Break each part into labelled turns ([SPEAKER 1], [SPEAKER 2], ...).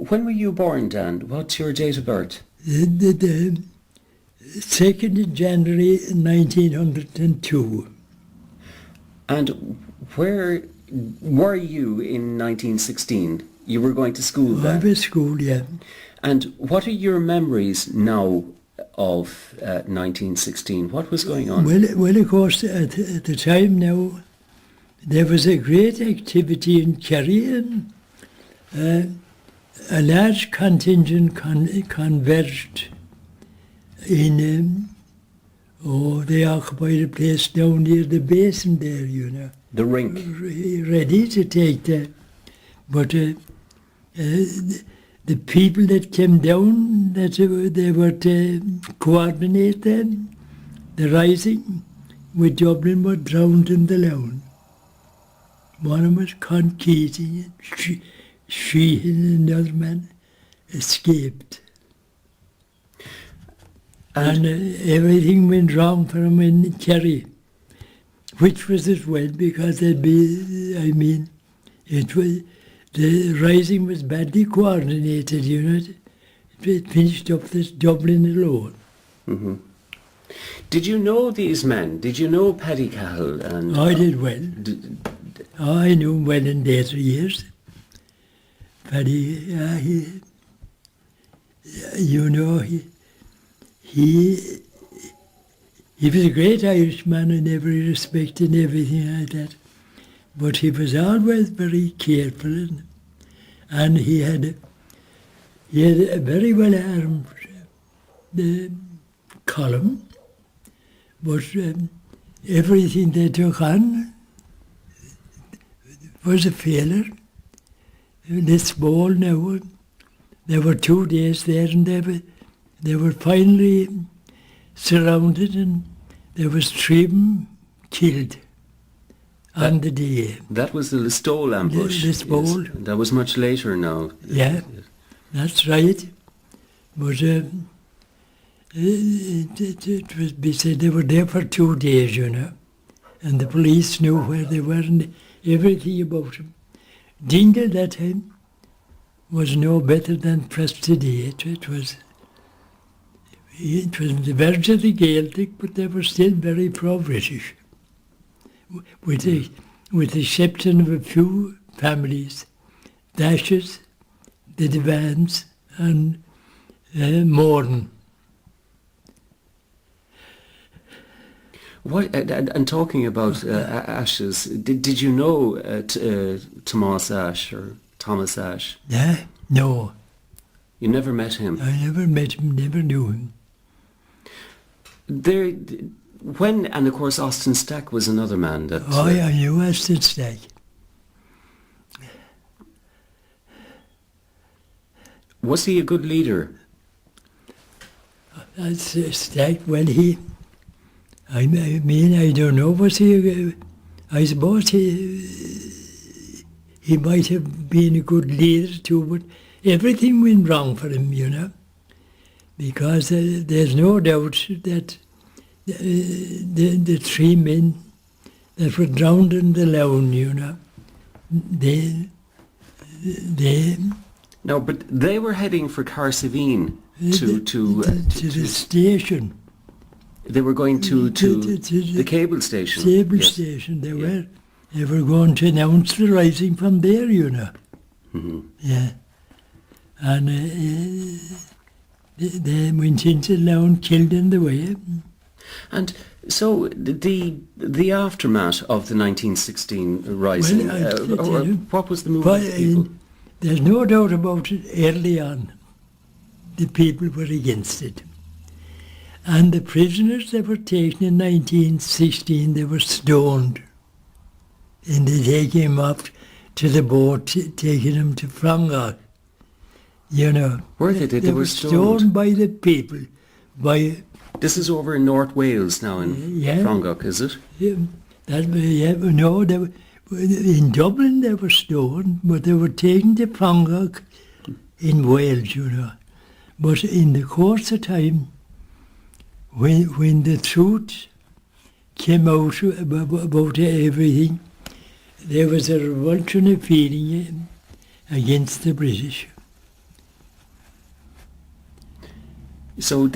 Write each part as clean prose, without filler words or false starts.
[SPEAKER 1] when were you born, Dan? What's your date of birth?
[SPEAKER 2] The 2nd of January 1902.
[SPEAKER 1] And where were you in 1916? You were going to school then?
[SPEAKER 2] I was at school, yeah.
[SPEAKER 1] And what are your memories now of 1916? What was going on?
[SPEAKER 2] Well, of course, at the time now, there was a great activity in Kerry, and a large contingent converged in, they occupied a place down near the basin there, you know.
[SPEAKER 1] The rink.
[SPEAKER 2] Ready to take the, but the people that came down, they were to coordinate the rising with Dublin were drowned in the Lown. One of them was Keating, and she and another man escaped. And everything went wrong for him in Kerry, which was as well because it was, the rising was badly coordinated, you know. It finished up this Dublin alone.
[SPEAKER 1] Mm-hmm. Did you know these men? Did you know Paddy Cahill? And
[SPEAKER 2] I did well. I knew him well in later years. Paddy, he was a great Irishman in every respect and everything like that. But he was always very careful, and he had a very well armed column, but everything they took on was a failure. This ball now, there were 2 days there, and they were finally surrounded, and there was 3 of them killed. On the day.
[SPEAKER 1] That was the Listowel ambush.
[SPEAKER 2] Listowel.
[SPEAKER 1] Yes. That was much later now.
[SPEAKER 2] Yeah, that's right. But it was be said they were there for 2 days, you know, and the police knew where they were and everything about them. Dingle that time was no better than press today. It was on the verge of the Gaelic, but they were still very pro-British. With the exception of a few families, Dashes, the Devans, and Morton.
[SPEAKER 1] And talking about Ashes, did you know Thomas Ashe or Thomas Ashe?
[SPEAKER 2] Yeah, no.
[SPEAKER 1] You never met him?
[SPEAKER 2] I never met him, never knew him.
[SPEAKER 1] And of course Austin Stack was another man that...
[SPEAKER 2] I knew Austin Stack.
[SPEAKER 1] Was he a good leader?
[SPEAKER 2] Stack, well, I don't know, was he... I suppose he might have been a good leader too, but everything went wrong for him, you know, because there's no doubt that the 3 men that were drowned in the Lown, you know, they...
[SPEAKER 1] No, but they were heading for Céitinn to
[SPEAKER 2] the station.
[SPEAKER 1] They were going to the cable station.
[SPEAKER 2] Cable station, they were going to announce the rising from there, you know.
[SPEAKER 1] Mm-hmm.
[SPEAKER 2] Yeah. And they went into Lown, killed in the way.
[SPEAKER 1] And so the aftermath of the 1916 rising, what was the movement of people?
[SPEAKER 2] There's no doubt about it, early on, the people were against it. And the prisoners that were taken in 1916, they were stoned. And they taken him up to the boat, taking him to Frongach. You know.
[SPEAKER 1] Were they? They were
[SPEAKER 2] stoned by the people.
[SPEAKER 1] This is over in North Wales now in Frongach, is it?
[SPEAKER 2] No, in Dublin they were stoned, but they were taken to Frongach in Wales, you know. But in the course of time, when the truth came out about everything, there was a revulsion of feeling against the British.
[SPEAKER 1] So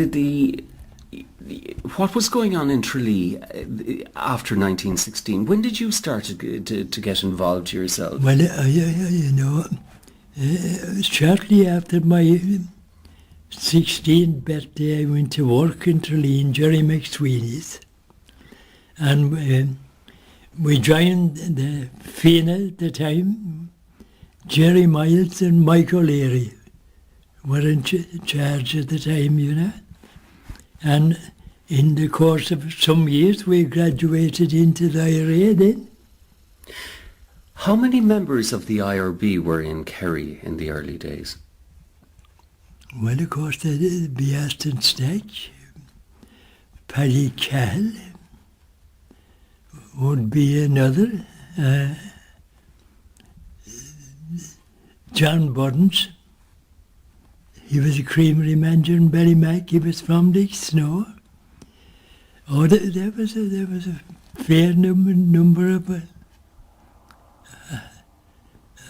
[SPEAKER 1] what was going on in Tralee after 1916? When did you start to get involved yourself?
[SPEAKER 2] Well, shortly after my 16th birthday, I went to work in Tralee in Jerry McSweeney's. And we joined the Féin at the time. Jerry Miles and Michael Leary were in charge at the time, And in the course of some years, we graduated into the IRA then.
[SPEAKER 1] How many members of the IRB were in Kerry in the early days?
[SPEAKER 2] Well, of course, the Beaston Stack, Paddy Cahill would be another. John Buttons, he was a creamery manager in Ballymac. He was from the Snow. Oh, there was a fair number of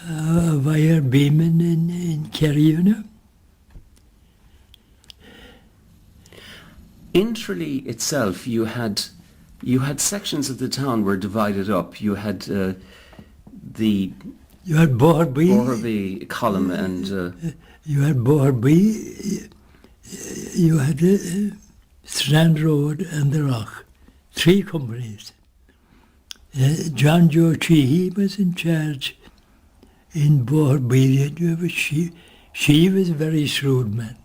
[SPEAKER 2] IRB men in Kerry,
[SPEAKER 1] In Tralee itself, you had sections of the town were divided up. You had
[SPEAKER 2] You had
[SPEAKER 1] Borby column and
[SPEAKER 2] you had Borby. You had Strand Road and the Rock, 3 companies. John Joe Cheehy was in charge in Borby. She was a very shrewd man,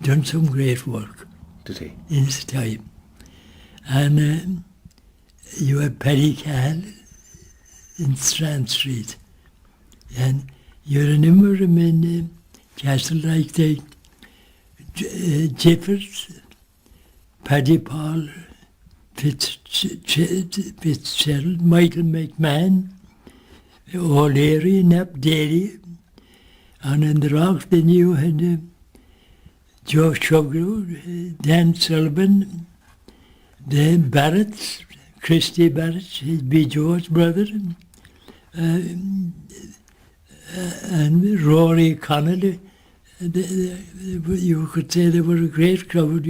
[SPEAKER 2] done some great work.
[SPEAKER 1] Did he?
[SPEAKER 2] In his time. And you had Paddy Cahill in Strand Street. And you had a number of men in Castle like the Jiffers, Paddy Paul, Fitzgerald, Michael McMahon, O'Leary, Nap Daly. And in the Rock then you had Joe Shugru, Dan Sullivan, the Barretts, Christy Barrett, his B. Joe's brother, and Rory Connolly. You could say they were a great crowd,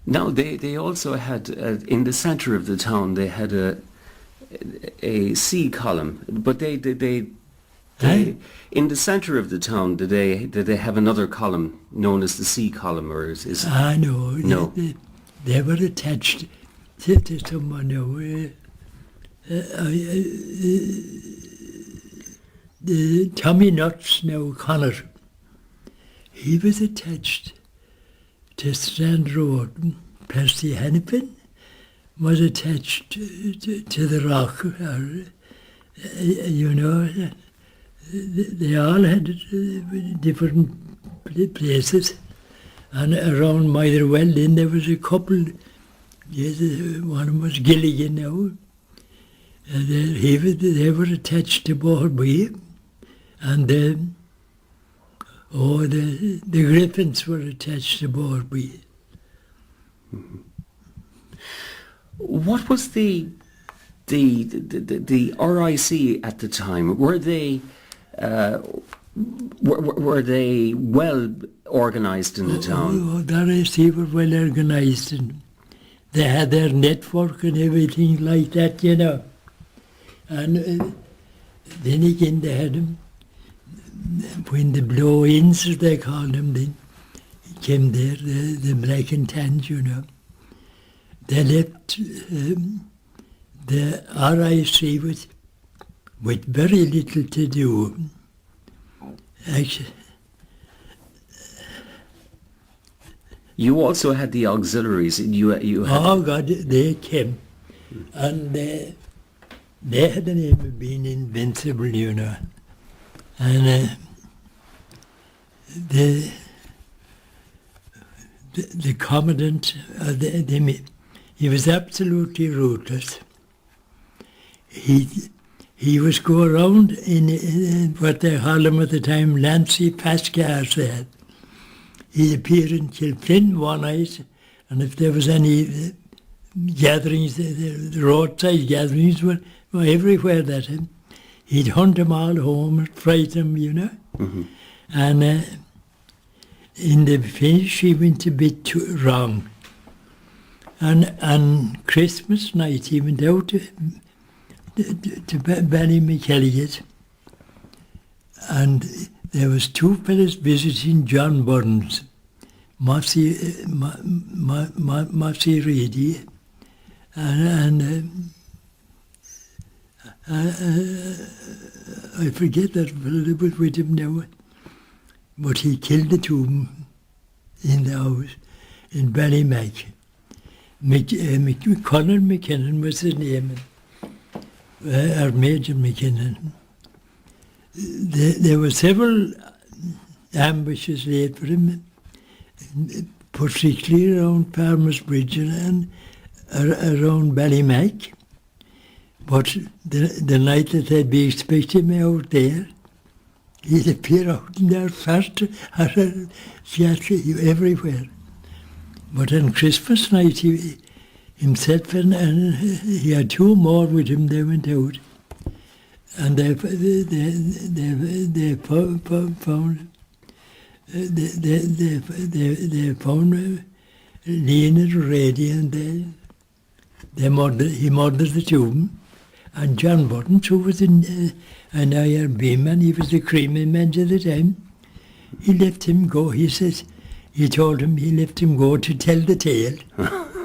[SPEAKER 1] Now, they also had, in the centre of the town, they had a C column, but they in the centre of the town, did they have another column known as the C column, or is
[SPEAKER 2] no.
[SPEAKER 1] No.
[SPEAKER 2] They were attached to someone. Tommy Nuts, now Connor, he was attached to Strand Road. Percy Hennepin was attached to the Rock. They all had different places. And around Motherwell then there was a couple. Yes, one of them was Gilligan now. They were attached to Borby. And then, the Griffins were attached to Borby.
[SPEAKER 1] Mm-hmm. What was the RIC at the time? Were they well organised in the town?
[SPEAKER 2] The RIC were well organised, and they had their network and everything like that, And then again they had them, when the blow-ins, as they called them, then came there, the black and tans, They left the RIC with very little to do. Actually,
[SPEAKER 1] you also had the auxiliaries. You had
[SPEAKER 2] oh God, they came, and they had the name of being invincible, and the commandant, he was absolutely ruthless. He was go around in what they called him at the time, Lancy Pascars they had. He'd appear in Kilflin one night, and if there was any gatherings, the roadside gatherings were everywhere that time. He'd hunt them all home and fright them,
[SPEAKER 1] Mm-hmm.
[SPEAKER 2] And in the finish she went a bit too wrong. And on Christmas night he went out to Ballymacalligot, and there was two fellas visiting John Burns, Mossy Reedy, and I forget that fellow was with him now, but he killed the two in the house in Ballymac. Conor McKinnon was his name, or Major McKinnon. There were several ambushes laid for him, particularly around Farmers Bridge and around Ballymac. But the night that they'd be expecting me out there, he'd appear out in there first, everywhere. But on Christmas night, himself and he had two more with him. They went out, and they found Leonard Ready, and he murdered the two of them. And John Burton, who was an R.I.P man, he was the creamy man at the time. He let him go. He says. He told him he left him go to tell the tale.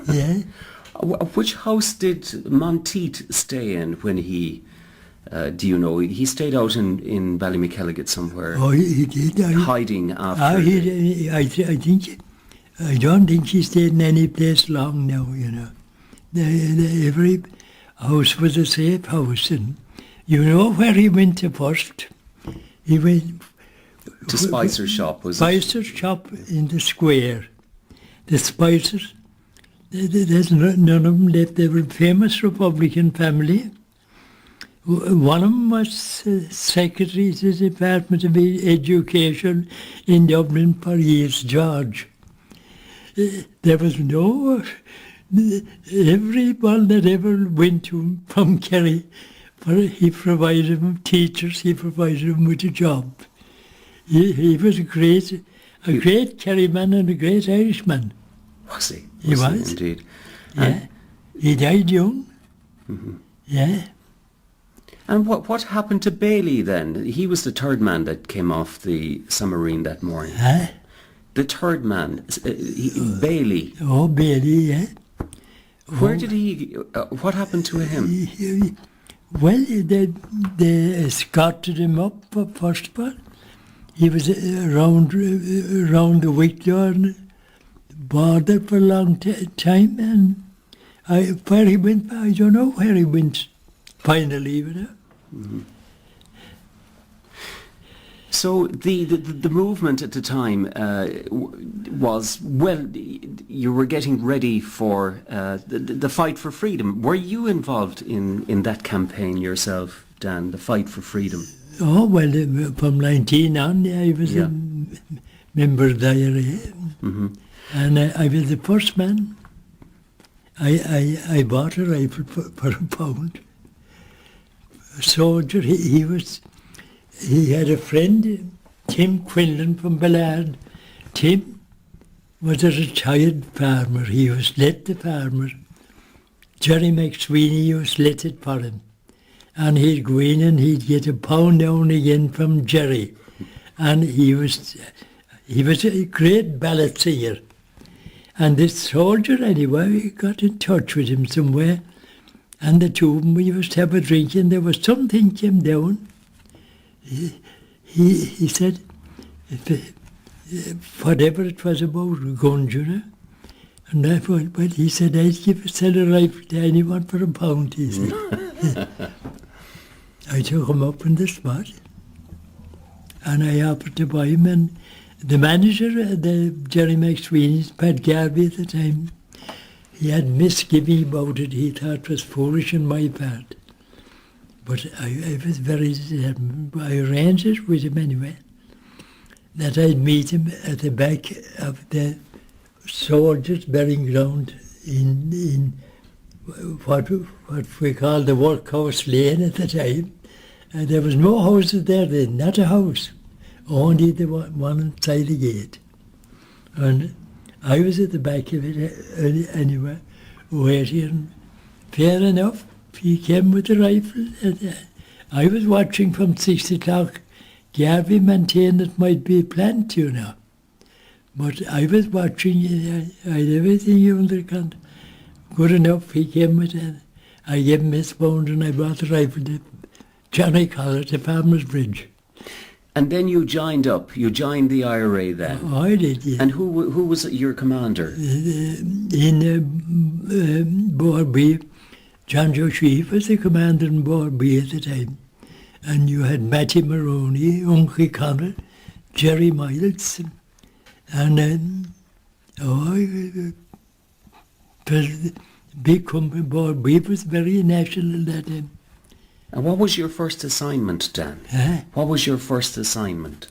[SPEAKER 2] Yeah.
[SPEAKER 1] Which house did Monteith stay in when he, do you know, he stayed out in Ballymacalligot somewhere?
[SPEAKER 2] Oh, he did.
[SPEAKER 1] Hiding after...
[SPEAKER 2] I don't think he stayed in any place long now, you know. Every house was a safe house. And you know where he went to first? He went...
[SPEAKER 1] To Spicer's shop, was it?
[SPEAKER 2] Spicer's shop in the square. The Spicers, there's none of them left. They were a famous Republican family. One of them was secretary to the Department of Education in Dublin for years, George. There was everyone that ever went to him from Kerry, he provided them teachers, he provided them with a job. He was a great Kerry man and a great Irishman.
[SPEAKER 1] Was he?
[SPEAKER 2] He was.
[SPEAKER 1] Indeed.
[SPEAKER 2] Yeah. He died young.
[SPEAKER 1] Mm-hmm.
[SPEAKER 2] Yeah.
[SPEAKER 1] And what happened to Bailey then? He was the third man that came off the submarine that morning.
[SPEAKER 2] Huh?
[SPEAKER 1] The third man, Bailey.
[SPEAKER 2] Oh, Bailey, yeah.
[SPEAKER 1] Where did he... what happened to him?
[SPEAKER 2] Well, they escorted him up first of all. He was around the Wicklow border for a long time, and where he went, I don't know where he went finally, you know.
[SPEAKER 1] Mm-hmm. So the movement at the time was, well, you were getting ready for the fight for freedom. Were you involved in that campaign yourself, Dan, the fight for freedom?
[SPEAKER 2] Oh, well, from 19 on, I was a member of the IRA.
[SPEAKER 1] Mm-hmm.
[SPEAKER 2] And I was the first man. I bought a rifle for £1. A soldier, he had a friend, Tim Quinlan from Ballard. Tim was a retired farmer. He was let the farmer. Jerry McSweeney was let it for him. And he'd go in and he'd get £1 down again from Jerry. And he was a great ballad singer. And this soldier, anyway, got in touch with him somewhere. And the two of them, we used to have a drink, and there was something came down. He said, whatever it was about guns, you know. And I thought, well, he said, I'd sell a rifle to anyone for £1, he said. I took him up on the spot, and I offered to buy him, and the manager, the Jerry McSweeney's, Pat Garvey at the time, he had misgiving about it. He thought it was foolish on my part. But I was very determined. I arranged it with him anyway, that I'd meet him at the back of the soldiers' burying ground in what we call the Workhouse Lane at the time. And there was no houses there then, not a house, only the one inside the gate. And I was at the back of it anyway, waiting. Fair enough, he came with a rifle. I was watching from 6 o'clock. Garvey maintained it might be a plant, you know. But I was watching, I had everything under control. Good enough, he came with it. I gave him his phone and I brought the rifle to Johnny Collar to Farmer's Bridge.
[SPEAKER 1] And then you joined up. You joined the IRA then.
[SPEAKER 2] Oh, I did, yeah.
[SPEAKER 1] And who was your commander?
[SPEAKER 2] In Borby, John Joe Sheaf was the commander in Borby at the time. And you had Matty Maroney, Uncle Connell, Jerry Miles, and it was big company. Borby was very national at that time.
[SPEAKER 1] And what was your first assignment, Dan? What was your first assignment?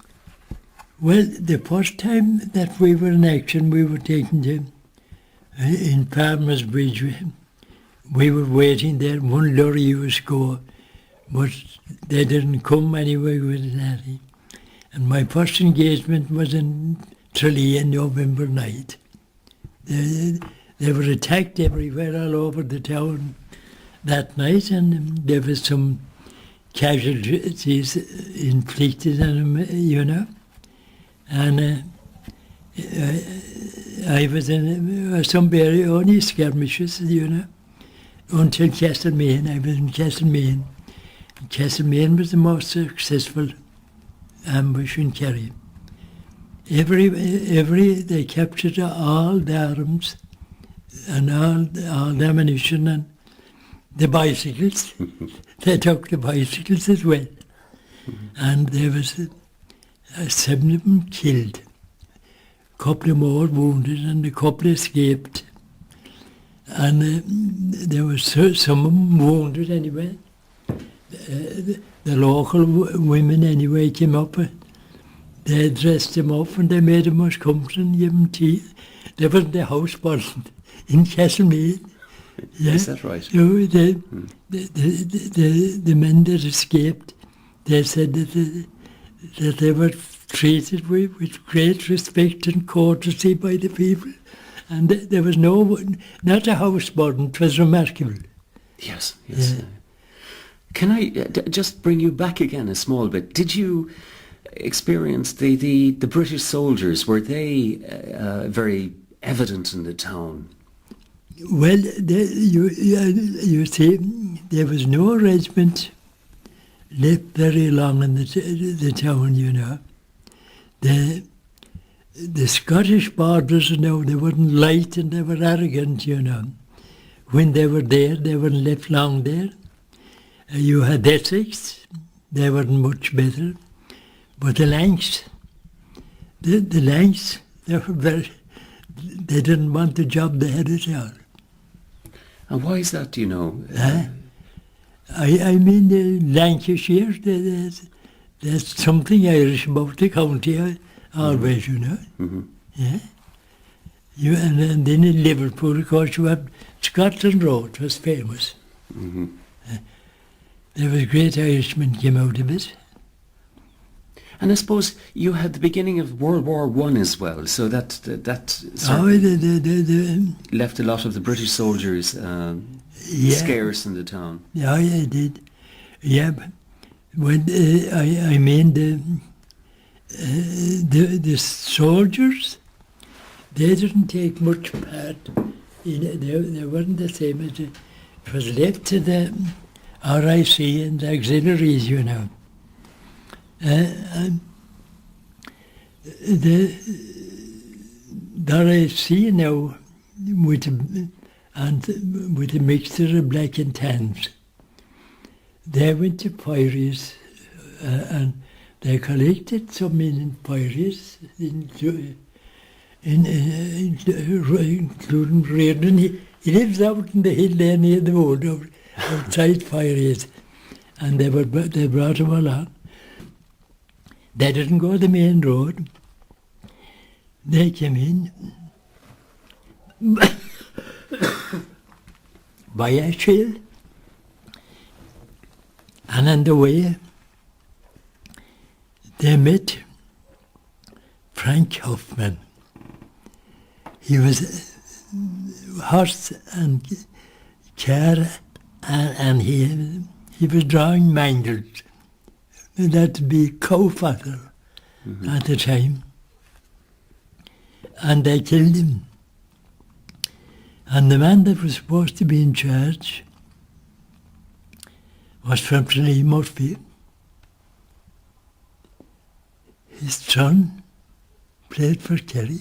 [SPEAKER 2] Well, the first time that we were in action, we were taken to, in Farmer's Bridge. We were waiting there. One lorry was go, but they didn't come anyway with anything. And my first engagement was in Tralee in November night. They were attacked everywhere, all over the town that night, and there was some casualties inflicted on them, you know. And I was in some very only skirmishes, you know, until Castlemaine. I was in Castlemaine. Castlemaine was the most successful ambush in Kerry. They captured all the arms and all the ammunition and the bicycles. They took the bicycles as well. And there was 7 of them killed, a couple of more wounded, and a couple escaped. And there was some of them wounded anyway. The local women anyway came up. They dressed them up and they made them much comfort and gave them tea. There wasn't a house burned in Castlemaine. Yeah.
[SPEAKER 1] Is that right?
[SPEAKER 2] So the men that escaped, they said that they were treated with great respect and courtesy by the people. And there was not a house burned. It was remarkable.
[SPEAKER 1] Yes.
[SPEAKER 2] Yeah.
[SPEAKER 1] Can I just bring you back again a small bit? Did you experience the British soldiers? Were they very evident in the town?
[SPEAKER 2] Well, you see, there was no regiment left very long in the town, you know. The Scottish borders, you know, they weren't light and they were arrogant, you know. When they were there, they weren't left long there. You had Essex, they weren't much better. But the Lancs, they were they didn't want the job they had at all.
[SPEAKER 1] And why is that, do you know?
[SPEAKER 2] I mean, the Lancashire, there's something Irish about the county always, you know.
[SPEAKER 1] Mm-hmm.
[SPEAKER 2] Yeah. And then in Liverpool, of course, you had Scotland Road was famous.
[SPEAKER 1] Mm-hmm.
[SPEAKER 2] There was great Irishmen came out of it.
[SPEAKER 1] And I suppose you had the beginning of World War I as well, so that left a lot of the British soldiers scarce in the town.
[SPEAKER 2] Yeah, I did. Yeah, but when I mean the soldiers, they didn't take much part in it. They weren't the same as it was left to the R.I.P. and the auxiliaries, you know. And the R.I.P. now with a mixture of black and tans. They went to Pirates and they collected some in Pirates, including Reardon. He lives out in the hill there near the wood outside Pirates, and they brought him along. They didn't go the main road. They came in by a shield, and on the way they met Frank Hoffman. he was horse and car, and he was drawing mangles. That would be cow father at the time. And they killed him. And the man that was supposed to be in charge was from Murphy. His son played for Kerry.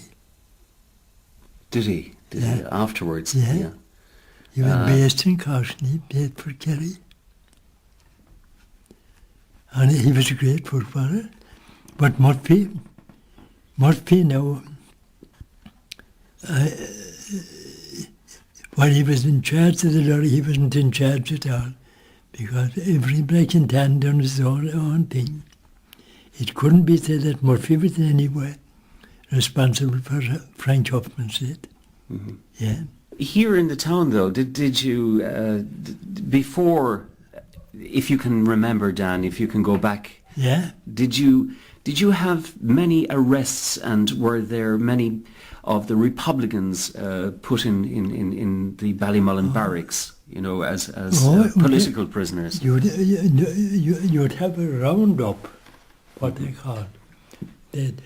[SPEAKER 1] Did he? Did he afterwards?
[SPEAKER 2] Yeah. He was based in Caution. He played for Kerry. And he was a great footballer. But Murphy now, when he was in charge of the lorry, he wasn't in charge at all, because every black and tan done his own thing. It couldn't be said that Murphy was in any way responsible for Frank Huffman's death.
[SPEAKER 1] Mm-hmm.
[SPEAKER 2] Yeah.
[SPEAKER 1] Here in the town, though, did you, before, if you can remember, Dan, if you can go back, did you have many arrests, and were there many of the Republicans put in the Ballymullen barracks, as political prisoners?
[SPEAKER 2] You'd have a roundup, what they call. They'd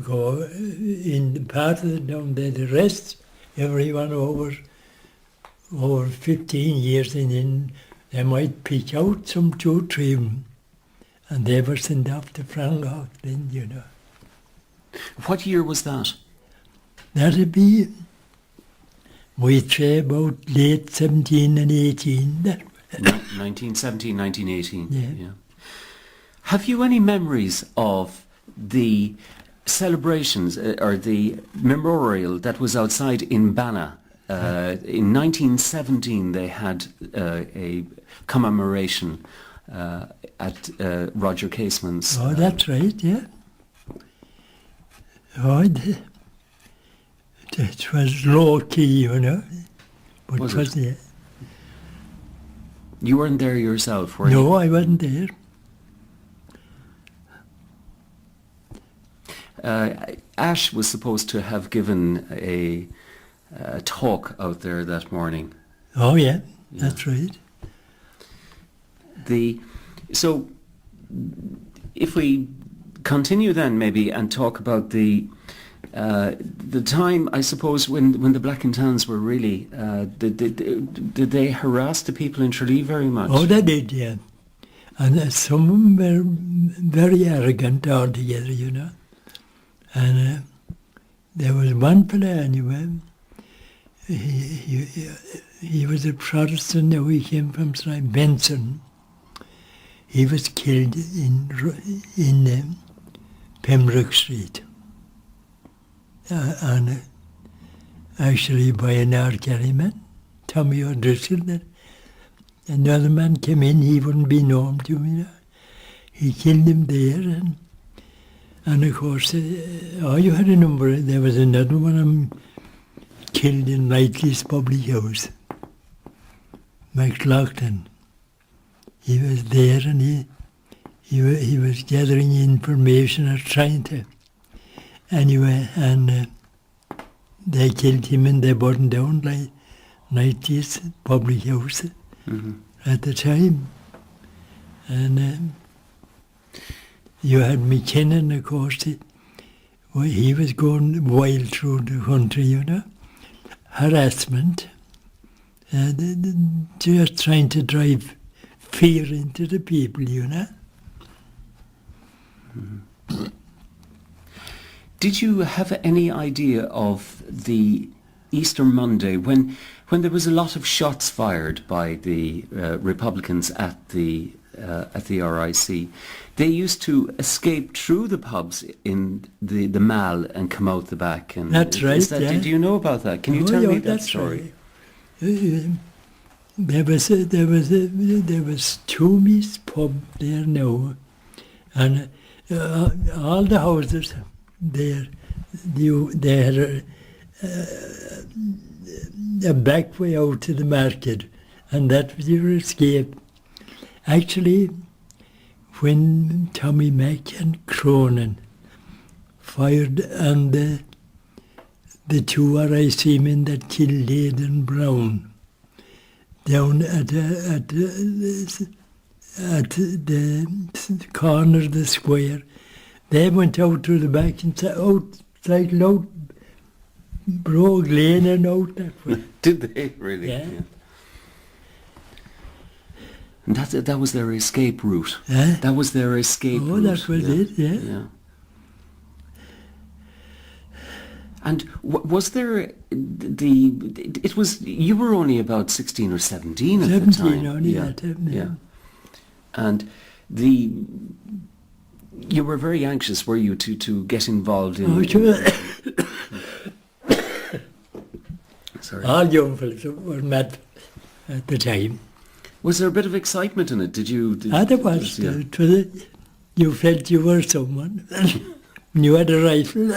[SPEAKER 2] go in the part of the town, they'd arrest everyone over 15 years, and then they might pick out some 2 or 3 of them, and they were sent off to Francoch then,
[SPEAKER 1] What year was that?
[SPEAKER 2] That'd be, we'd say, about late 17 and 18.
[SPEAKER 1] 1917, 1918.
[SPEAKER 2] Yeah.
[SPEAKER 1] Have you any memories of the celebrations or the memorial that was outside in Banna? In 1917 they had a commemoration at Roger Caseman's.
[SPEAKER 2] Oh, that's right, yeah. Oh, it was low key, but
[SPEAKER 1] Was
[SPEAKER 2] it was there.
[SPEAKER 1] You weren't there yourself, were you?
[SPEAKER 2] No, I wasn't there.
[SPEAKER 1] Ash was supposed to have given a talk out there that morning.
[SPEAKER 2] Oh, yeah. That's right.
[SPEAKER 1] So, if we continue then maybe and talk about the time, I suppose, when the Black and Tans were really, did they harass the people in Tralee very much?
[SPEAKER 2] Oh, they did, yeah. And some of them were very arrogant altogether, And there was one fellow anyway, he was a Protestant, now he came from Benson. He was killed in Pembroke Street. And actually by an R.I.P man, Tommy O'Driscoll. Another man came in, he wouldn't be known to me. He killed him there, and of course, you had a number. There was another one of them killed in Knightley's public house. McLaughlin. He was there, and he was gathering information or trying to. Anyway, and they killed him, and they burned down like Knightley's public house at the time. And you had McKinnon, of course. He was going wild through the country, Harassment. Just trying to drive fear into the people,
[SPEAKER 1] Did you have any idea of the Easter Monday when there was a lot of shots fired by the Republicans at the RIC? They used to escape through the pubs in the Mall and come out the back. And
[SPEAKER 2] that's right.
[SPEAKER 1] Did you know about that? Can you tell me that story?
[SPEAKER 2] Right. There was Toomey's pub there now, and all the houses there, they had a back way out to the market, and that was your escape. Actually, when Tommy Mack and Cronin fired on the the two R.I.P. men that killed Aidan Brown down at the corner of the square. They went out to the back and cycled out Brogue Lane and out that way.
[SPEAKER 1] Did they really?
[SPEAKER 2] Yeah.
[SPEAKER 1] And that was their escape route.
[SPEAKER 2] Eh?
[SPEAKER 1] That was their escape route.
[SPEAKER 2] That was it,
[SPEAKER 1] Yeah. And was there it was, you were only about 16 or 17 at the time.
[SPEAKER 2] 17 only that time, yeah.
[SPEAKER 1] And you were very anxious, were you, to get involved in...
[SPEAKER 2] Oh, sure.
[SPEAKER 1] Sorry.
[SPEAKER 2] All young fellas were mad at the time.
[SPEAKER 1] Was there a bit of excitement in it? Did you...
[SPEAKER 2] There was.
[SPEAKER 1] Yeah.
[SPEAKER 2] You felt you were someone. You had a rifle.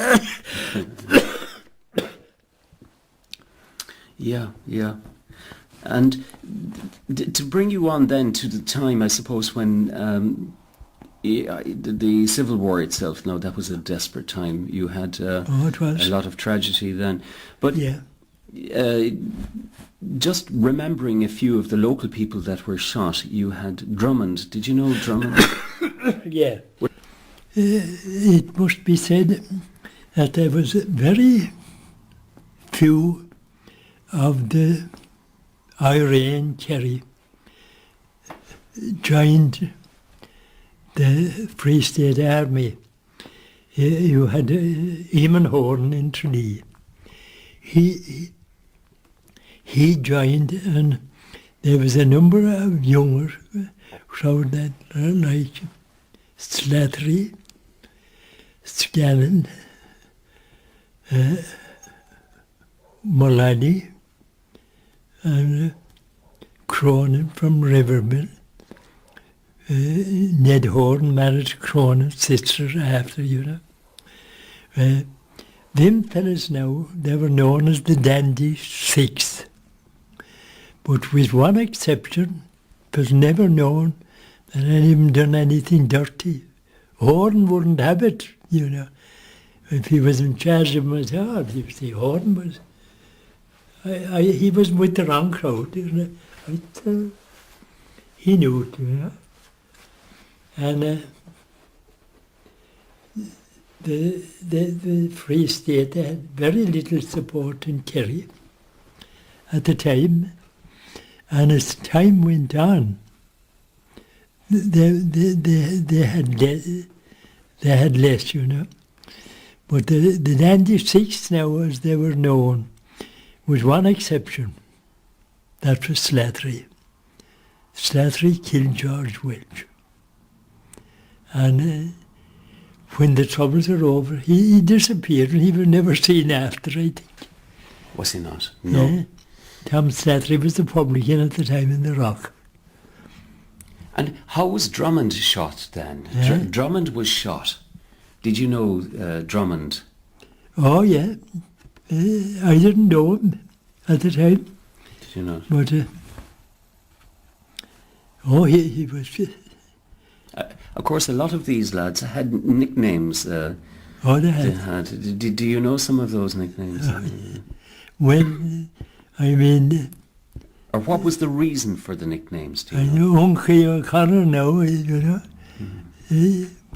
[SPEAKER 1] Yeah. And to bring you on then to the time, I suppose, when the Civil War itself, no, that was a desperate time. You had
[SPEAKER 2] it was.
[SPEAKER 1] a lot of tragedy then. But
[SPEAKER 2] Yeah.
[SPEAKER 1] Just remembering a few of the local people that were shot, you had Drummond. Did you know Drummond?
[SPEAKER 2] Yeah. It must be said that there was very few of the IRA and Kerry joined the Free State Army. You had Eamon Horn in Tralee. He joined, and there was a number of younger crowd that like Slattery, Scanlon, Mullally, and Cronin from Rivermill. Ned Horn married Cronin's sister after, Them fellas now, they were known as the Dandy Six. But with one exception, it was never known that any of them done anything dirty. Horn wouldn't have it, If he was in charge of my job, you see, Horn was... he was with the wrong crowd, he knew it, And the Free State had very little support in Kerry at the time. And as time went on, they had less, But the 96 now, as they were known, was one exception. That was Slattery. Slattery killed George Welch. And when the troubles were over, he disappeared and he was never seen after, I think.
[SPEAKER 1] Was he not? No.
[SPEAKER 2] Yeah. Tom Slattery was the publican at the time in the Rock.
[SPEAKER 1] And how was Drummond shot then?
[SPEAKER 2] Yeah.
[SPEAKER 1] Drummond was shot. Did you know Drummond?
[SPEAKER 2] Oh, yeah. I didn't know him at the time.
[SPEAKER 1] Did you not?
[SPEAKER 2] But, he was...
[SPEAKER 1] Of course, a lot of these lads had nicknames.
[SPEAKER 2] they had.
[SPEAKER 1] Do you know some of those nicknames?
[SPEAKER 2] Or
[SPEAKER 1] what was the reason for the nicknames? Do you
[SPEAKER 2] know? I know Uncle O'Connor now,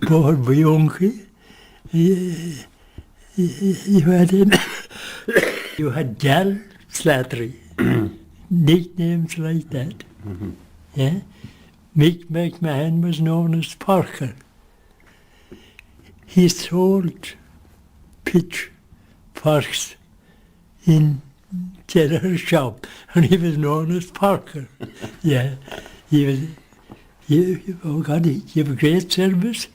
[SPEAKER 2] Born by Uncle. You had him. You had Gal Slattery. Nicknames like that.
[SPEAKER 1] Mm-hmm.
[SPEAKER 2] Yeah. Mick McMahon was known as Parker. He sold pitch forks in Jeddar's shop, and he was known as Parker. Yeah, he was. He gave a great service.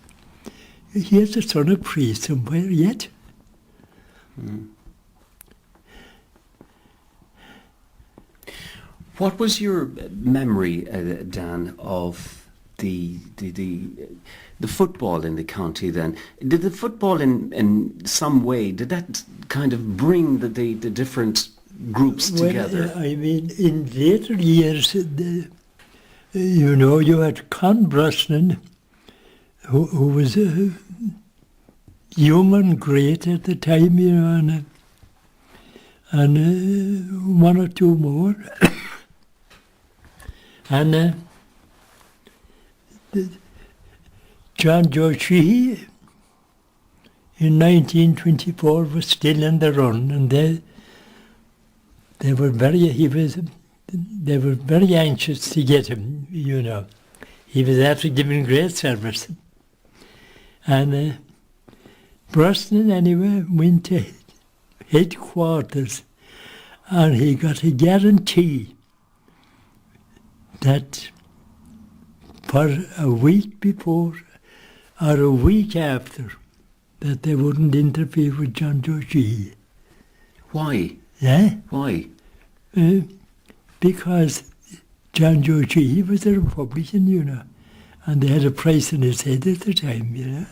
[SPEAKER 2] He has a son of priest somewhere yet.
[SPEAKER 1] Mm. What was your memory, Dan, of the football in the county then? Did the football in some way, did that kind of bring the different groups together?
[SPEAKER 2] In later years, you had Con Brosnan, who was young and great at the time, and and one or two more. And John Joe Sheehy in 1924 was still in the run, and they were very anxious to get him, you know. He was after giving great service. And Brosnan, anyway, went to headquarters, and he got a guarantee that for a week before or a week after, that they wouldn't interfere with John Joe Sheehy.
[SPEAKER 1] Why?
[SPEAKER 2] Yeah?
[SPEAKER 1] Why?
[SPEAKER 2] Because John Joe Sheehy was a Republican, you know, and they had a price in his head at the time, you know.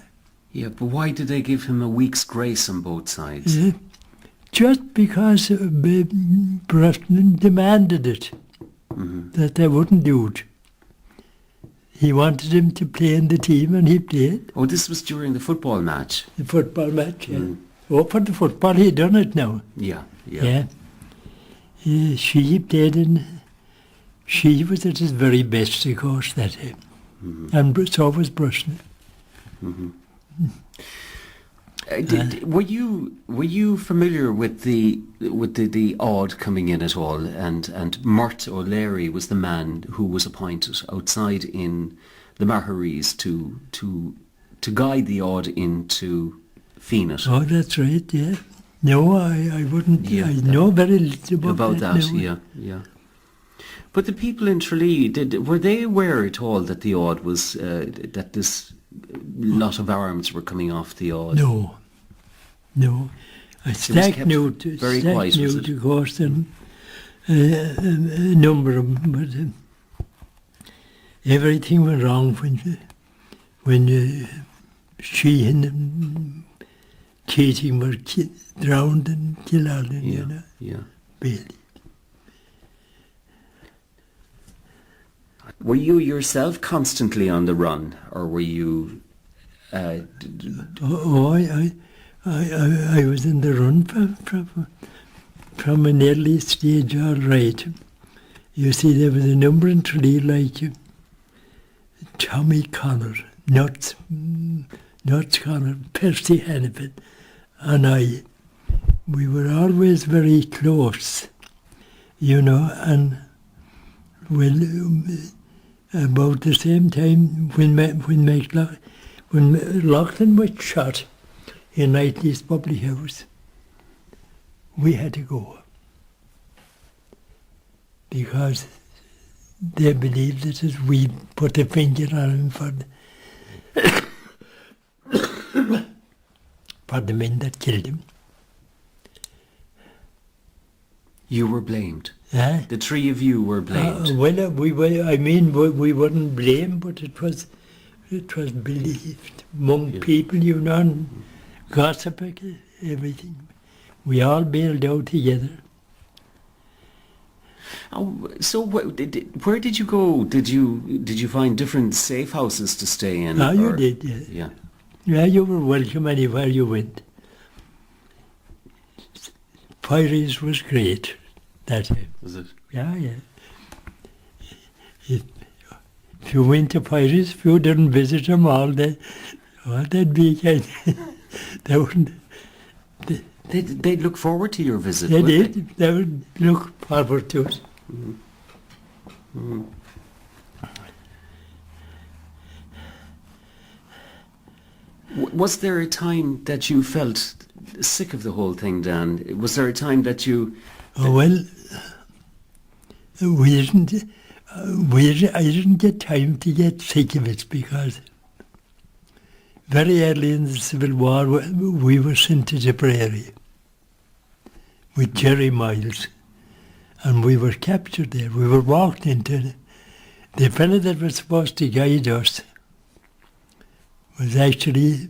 [SPEAKER 1] Yeah, but why did they give him a week's grace on both sides?
[SPEAKER 2] Just because Brosnan demanded it, that they wouldn't do it. He wanted him to play in the team, and he played.
[SPEAKER 1] Oh, this was during the football match?
[SPEAKER 2] The football match, yeah. Oh, for the football, he done it now.
[SPEAKER 1] Yeah.
[SPEAKER 2] She played in... She was at his very best, of course, that time. And so was Brosnan.
[SPEAKER 1] Were you familiar with the odd coming in at all? And Mort O'Leary was the man who was appointed outside in the Maharees to guide the odd into Féin.
[SPEAKER 2] Oh, that's right, yeah. No, I wouldn't. I know very little about that.
[SPEAKER 1] No. Yeah. But the people in Tralee, were they aware at all that the odd was that this lot of arms were coming off the odd?
[SPEAKER 2] No. I stack knew to of course, and a number of them, but everything went wrong when she and Keating were drowned and killed, you know.
[SPEAKER 1] Yeah.
[SPEAKER 2] Really.
[SPEAKER 1] Were you yourself constantly on the run, or were you?
[SPEAKER 2] I was in the run from an early stage, all right. You see, there was a number in Tralee like Tommy Connor, Nuts Connor, Percy Hannafin, and I. We were always very close, you know, and about the same time when Loughlin was shot in Knightley's public house, we had to go because they believed that as we put a finger on him for the men that killed him.
[SPEAKER 1] You were blamed.
[SPEAKER 2] The
[SPEAKER 1] three of you were blamed.
[SPEAKER 2] We wouldn't blame, but it was believed among people, you know, and gossip, everything. We all bailed out together.
[SPEAKER 1] Oh, so where did you go? Did you find different safe houses to stay in?
[SPEAKER 2] You did, yeah. Yeah, you were welcome anywhere you went. Pirates was great that time.
[SPEAKER 1] Was it?
[SPEAKER 2] Yeah. If you went to Pirates, if you didn't visit them all, they'd be kind they wouldn't.
[SPEAKER 1] They'd look forward to your visit.
[SPEAKER 2] They did. They would look forward to it.
[SPEAKER 1] Was there a time that you felt sick of the whole thing, Dan? Was there a time that you...
[SPEAKER 2] Well, I didn't get time to get sick of it because very early in the Civil War we were sent to Tipperary with Jerry Miles, and we were captured there. We were walked into the fellow that was supposed to guide us was actually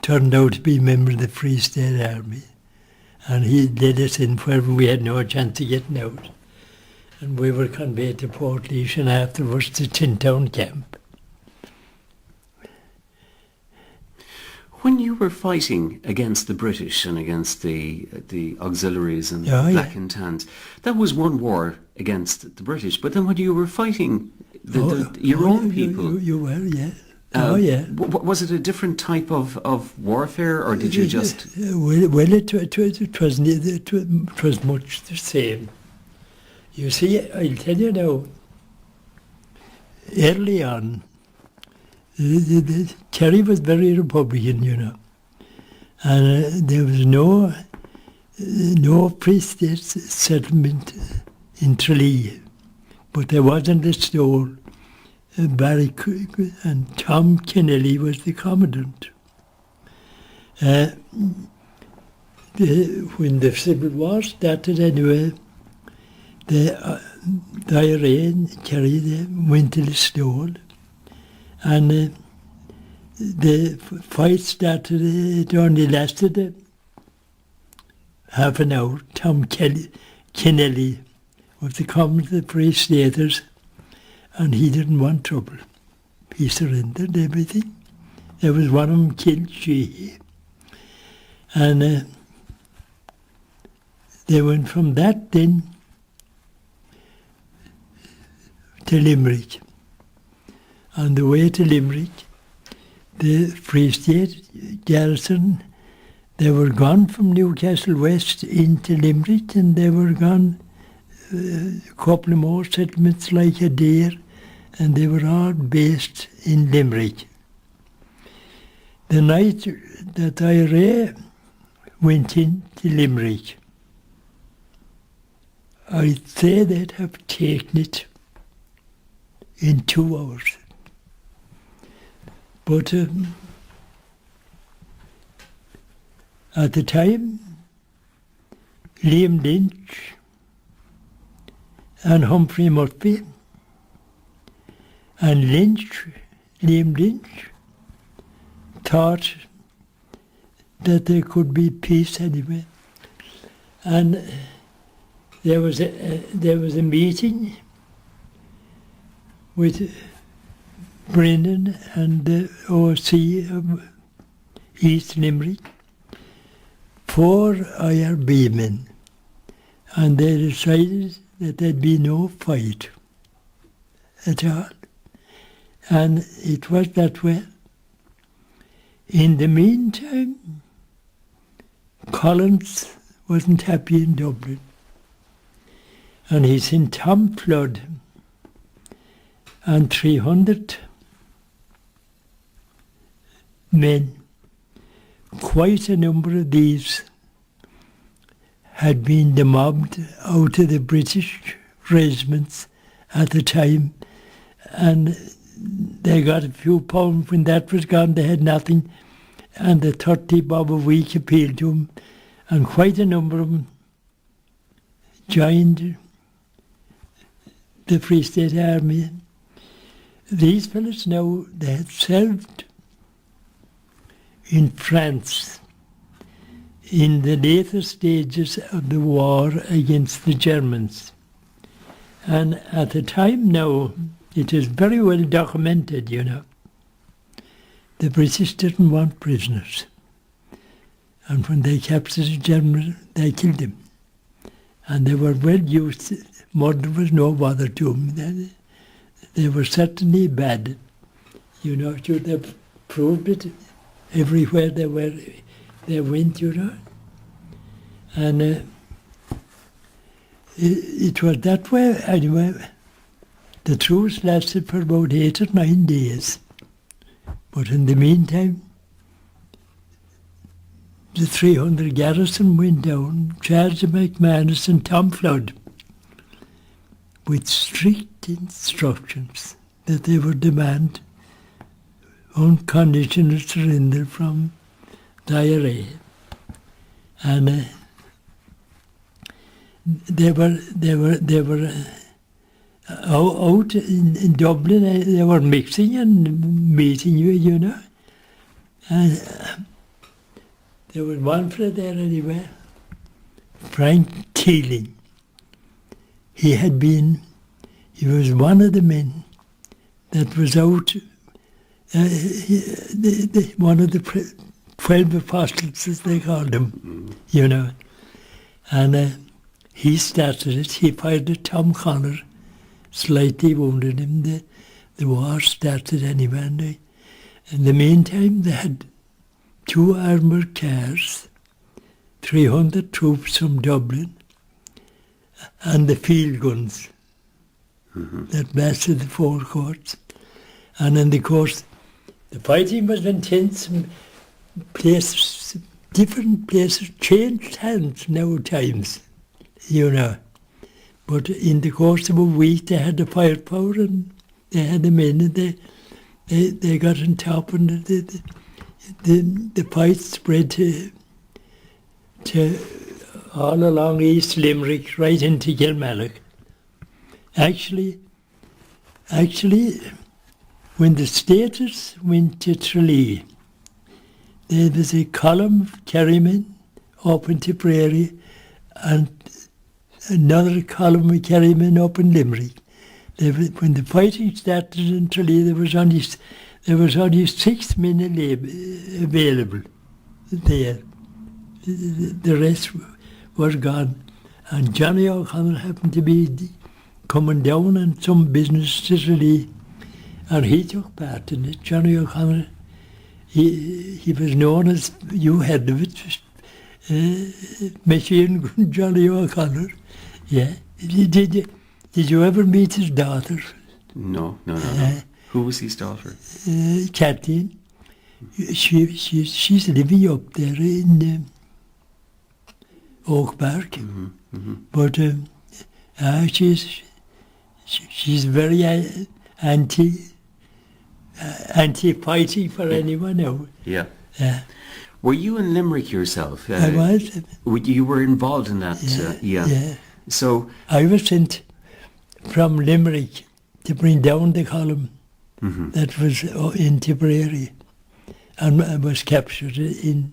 [SPEAKER 2] turned out to be a member of the Free State Army, and he led us in where we had no chance of getting out. And we were conveyed to Portlaoise and afterwards to Tintown camp.
[SPEAKER 1] When you were fighting against the British and against the auxiliaries and
[SPEAKER 2] Yeah,
[SPEAKER 1] Black and Tans, that was one war against the British. But then when you were fighting your own people,
[SPEAKER 2] You were, yeah.
[SPEAKER 1] was it a different type of warfare, or did you just?
[SPEAKER 2] Well, it was much the same. You see, I'll tell you now. Early on, Kerry was very Republican, you know, and there was no Free State settlement in Tralee, but there was in the Stole. Barry and Tom Kennelly was the commandant. When the Civil War started anyway, the IRA and Kerry, they went to the Stole, and the fight started. It only lasted half an hour. Tom Kennelly was the commandant of the Free Staters, and he didn't want trouble. He surrendered everything. There was one of them killed, Sheehy. And they went from that then to Limerick. On the way to Limerick, the Free State garrison, they were gone from Newcastle West into Limerick, and they were gone a couple of more settlements like Adair, and they were all based in Limerick. The night that IRA went into Limerick, I'd say they'd have taken it in 2 hours. But at the time, Liam Lynch and Humphrey Murphy and Liam Lynch, thought that there could be peace anyway. And there was a meeting with Brennan and the OC of East Limerick, 4 R.I.P men, and they decided that there'd be no fight at all. And it was that way. In the meantime, Collins wasn't happy in Dublin, and he sent Tom Flood and 300 men. Quite a number of these had been demobbed out of the British regiments at the time, and they got a few pounds. When that was gone, they had nothing, and the 30 bob a week appealed to them, and quite a number of them joined the Free State Army. These fellows now, they had served in France in the later stages of the war against the Germans. And at the time now, it is very well documented, you know, the British didn't want prisoners. And when they captured the Germans, they killed them. And they were well used. Murder was no bother to them. They were certainly bad. You know, should have proved it everywhere they went, you know. And it was that way anyway. The truce lasted for about 8 or 9 days. But in the meantime, the 300 garrison went down, Charles McManus and Tom Flood, with strict instructions that they would demand unconditional surrender from the IRA. And they were out in Dublin. They were mixing and meeting you know. And there was one fellow there anyway, Frank Keating. He was one of the men that was out, one of the 12 apostles, as they called them, you know. And he started it. He fired at Tom Connor, slightly wounded him. The war started anyway. And in the meantime, they had 2 armoured cars, 300 troops from Dublin, and the field guns that blasted the forecourts. And in the course, the fighting was intense. Places, different places changed hands now times, you know. But in the course of a week, they had the firepower and they had the men, and they got on top, and the fight spread to all along East Limerick, right into Kilmallock. Actually, when the Staters went to Tralee, there was a column of Kerrymen up in Tipperary and another column of Kerrymen up in Limerick. When the fighting started in Tralee, there was only 6 men available there. The rest was gone. And Johnny O'Connor happened to be coming down on some business to Tralee, and he took part in it. Johnny O'Connor, he was known as, you heard of it, Machine Gun Johnny O'Connor. Yeah. Did you ever meet his daughter?
[SPEAKER 1] No. Who was his daughter?
[SPEAKER 2] Keating. She's living up there in Oak Park. But she's very anti-fighting for anyone now.
[SPEAKER 1] Yeah. Were you in Limerick yourself?
[SPEAKER 2] I was.
[SPEAKER 1] You were involved in that?
[SPEAKER 2] Yeah.
[SPEAKER 1] So
[SPEAKER 2] I was sent from Limerick to bring down the column that was in Tipperary, and I was captured in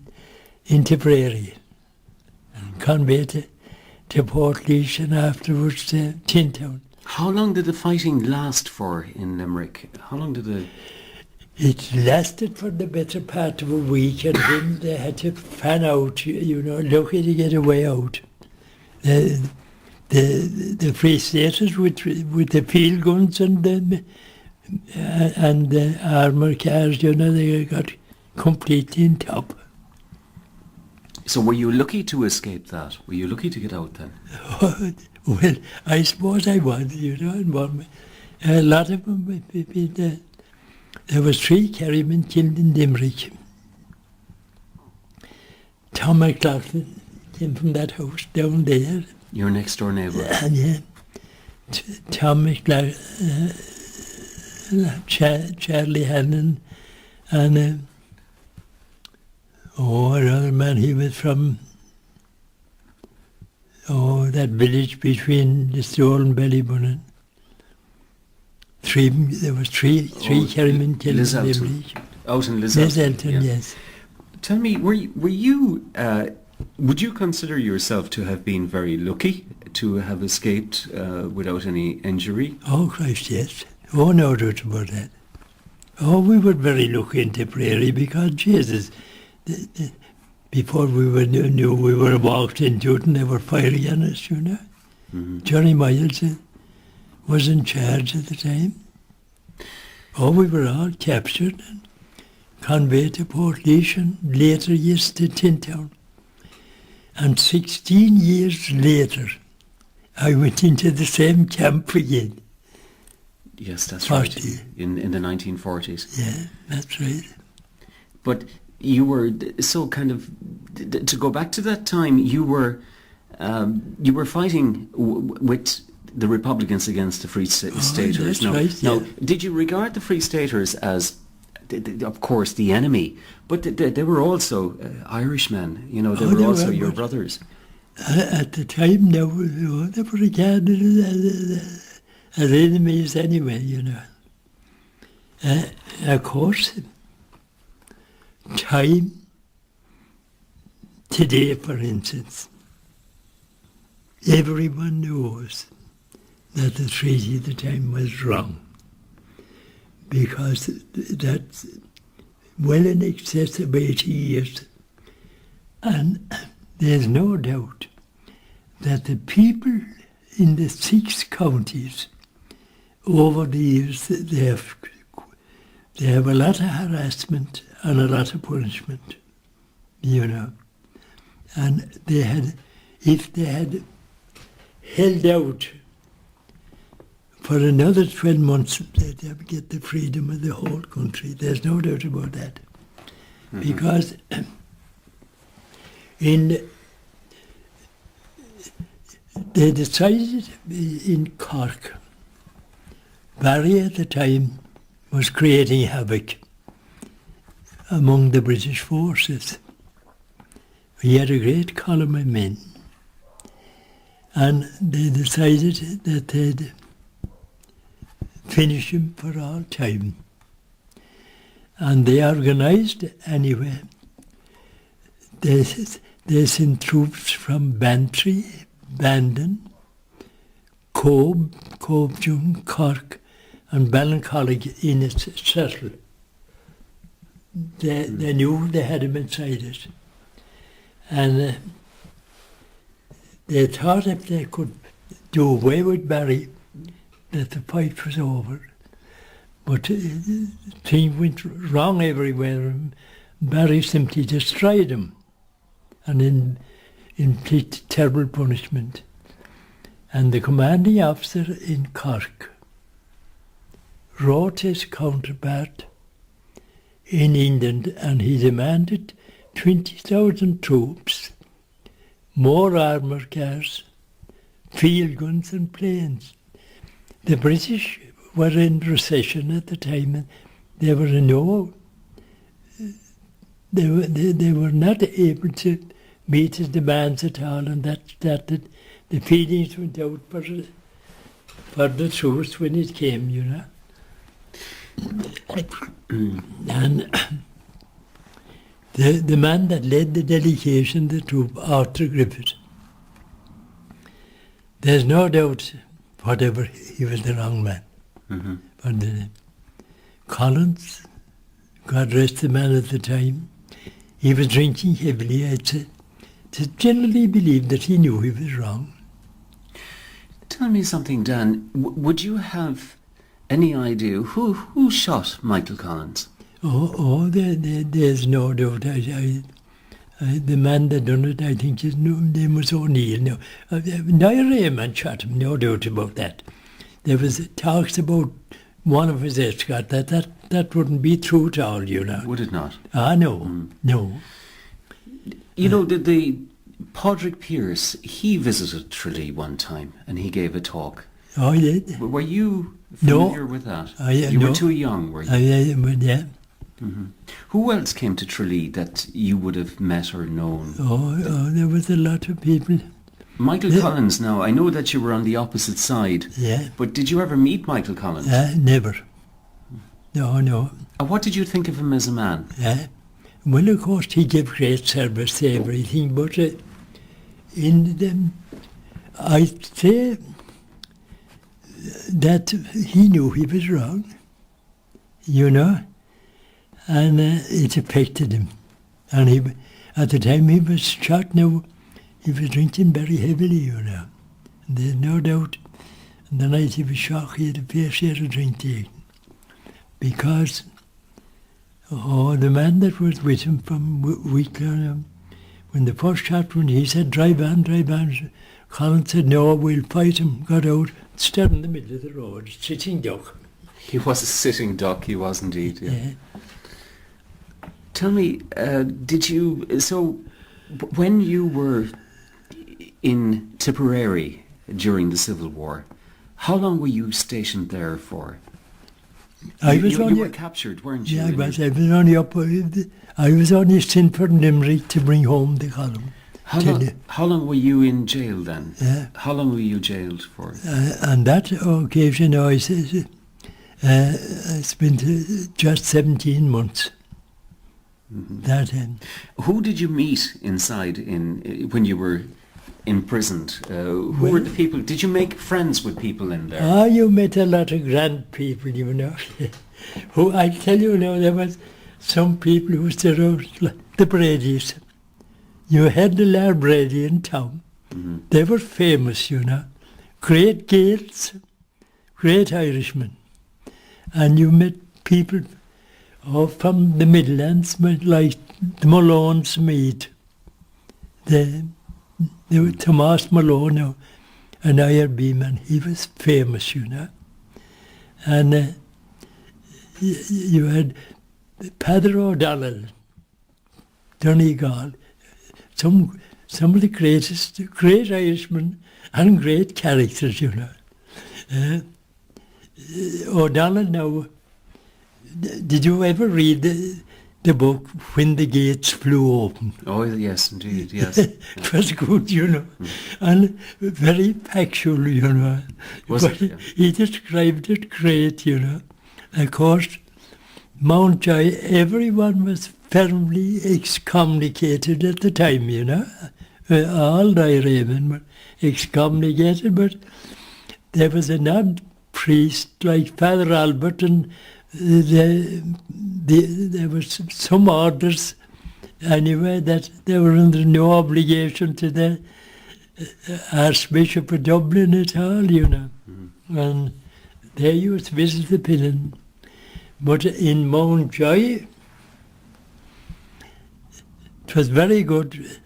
[SPEAKER 2] Tipperary and conveyed to Portlaoise and afterwards to Tintown.
[SPEAKER 1] how long did the fighting last for in Limerick? How long did it...
[SPEAKER 2] It lasted for the better part of a week, and then they had to fan out, you know, lucky to get away out. The Free Staters with the field guns and the armoured cars, you know, they got completely in top.
[SPEAKER 1] So were you lucky to escape that? Were you lucky to get out then?
[SPEAKER 2] Well, I suppose I was, you know, and a lot of them, there was 3 Kerrymen killed in Limerick. Tom McLaughlin came from that house down there.
[SPEAKER 1] Your next door neighbour?
[SPEAKER 2] Yeah. Tom McLaughlin, Charlie Hannon, and another man, he was from that village between the Stole and Ballybunnan. There was three Kerrymen killed in Limerick.
[SPEAKER 1] Out in Lizelton?
[SPEAKER 2] Lizelton, yes.
[SPEAKER 1] Tell me, were you would you consider yourself to have been very lucky to have escaped without any injury?
[SPEAKER 2] Oh, Christ, yes. Oh, no doubt about that. Oh, we were very lucky in Tipperary because, Jesus, before we knew we were walked into it and they were firing on us, you know. Mm-hmm. Johnny Miles was in charge at the time. Oh, we were all captured and conveyed to Portlaoise and later, yes, to Tintown. And 16 years later, I went into the same camp again.
[SPEAKER 1] Yes, that's right, in the 1940s.
[SPEAKER 2] Yeah, that's right.
[SPEAKER 1] But you were, so kind of, to go back to that time, you were fighting with the Republicans against the Free Staters.
[SPEAKER 2] That's right, yeah.
[SPEAKER 1] Now, did you regard the Free Staters as, of course, the enemy, but they were also Irishmen, you know, they were also your brothers?
[SPEAKER 2] At the time, they were regarded as enemies anyway, you know. Of course, time, today, for instance, everyone knows that the treaty at the time was wrong, because that well in excess of 80 years. And there's no doubt that the people in the 6 counties over the years, they have a lot of harassment and a lot of punishment, you know. And they had, if they had held out for another 12 months, they'd have get the freedom of the whole country. There's no doubt about that. Mm-hmm. Because they decided in Cork, Barry at the time was creating havoc among the British forces. He had a great column of men, and they decided that they'd finish him for all time. And they organised anyway. They sent troops from Bantry, Bandon, Cobjung, Cork, and Ballincollig in its settle. They knew they had him inside it. And they thought if they could do away with Barry, that the fight was over. But things went wrong everywhere. Barry simply destroyed him and inflicted terrible punishment. And the commanding officer in Cork wrote his counterpart in England, and he demanded 20,000 troops, more armour cars, field guns and planes. The British were in recession at the time, and they were not able to meet his demands at all, and that started, the feelings went out for the troops when it came, you know. And the man that led the delegation, the troop, Arthur Griffith, there's no doubt whatever, he was the wrong man. Mm-hmm. But Collins, God rest the man at the time, he was drinking heavily. It's generally believed that he knew he was wrong.
[SPEAKER 1] Tell me something, Dan. Would you have any idea who shot Michael Collins?
[SPEAKER 2] There's no doubt. The man that done it, I think his name was O'Neill. No, Raymond shot him, no doubt about that. There was talks about one of his escort, that wouldn't be true at all, you know.
[SPEAKER 1] Would it not?
[SPEAKER 2] No, no.
[SPEAKER 1] You know, the Padraig Pearse, he visited Tralee one time and he gave a talk.
[SPEAKER 2] Oh, yeah.
[SPEAKER 1] Were you familiar with that? You were too young, were you?
[SPEAKER 2] Yeah.
[SPEAKER 1] Mm-hmm. Who else came to Tralee that you would have met or known?
[SPEAKER 2] There was a lot of people.
[SPEAKER 1] Michael Collins, now, I know that you were on the opposite side.
[SPEAKER 2] Yeah.
[SPEAKER 1] But did you ever meet Michael Collins?
[SPEAKER 2] Never. No.
[SPEAKER 1] What did you think of him as a man?
[SPEAKER 2] Well, of course, he gave great service to everything, but I'd say that he knew he was wrong, you know, and it affected him. And at the time he was shot, now, he was drinking very heavily, you know. And there's no doubt, on the night he was shot, he had a fair share of drink taken. Because, the man that was with him from Wicklow, when the first shot went, he said, drive on. Colin said, no, we'll fight him. Got out, stood in the middle of the road, sitting duck.
[SPEAKER 1] He was a sitting duck, he was indeed,
[SPEAKER 2] yeah.
[SPEAKER 1] Tell me, when you were in Tipperary during the Civil War, how long were you stationed there for? You were captured, weren't you?
[SPEAKER 2] Yeah, I was only sent for Limerick to bring home the column.
[SPEAKER 1] How long were you in jail then?
[SPEAKER 2] Yeah.
[SPEAKER 1] How long were you jailed for?
[SPEAKER 2] On that occasion, I spent just 17 months.
[SPEAKER 1] Mm-hmm. Who did you meet inside when you were imprisoned? Who were the people? Did you make friends with people in there?
[SPEAKER 2] You met a lot of grand people, you know. Who I tell you now, some people who said, oh, the Bradys. You had the Lord Brady in town.
[SPEAKER 1] Mm-hmm.
[SPEAKER 2] They were famous, you know. Great Gaels, great Irishmen. And you met people from the Midlands, like the Malone's meet. They were Thomas Malone, an R.I.P man. He was famous, you know. And you had Patron Dónal, Donegal, some of the great Irishmen and great characters, you know. O'Donnell now, did you ever read the book When the Gates Flew Open?
[SPEAKER 1] Oh, yes, indeed, yes.
[SPEAKER 2] It was good, you know, and very factual, you know.
[SPEAKER 1] Was
[SPEAKER 2] but
[SPEAKER 1] it? Yeah.
[SPEAKER 2] He described it great, you know. Of course, Mountjoy, everyone was firmly excommunicated at the time, you know. All the Irishmen were excommunicated, but there was an odd priest like Father Albert, and there were some orders anyway that they were under no obligation to the Archbishop of Dublin at all, you know. Mm. And they used to visit the Pillen. But in Mountjoy, it was very good.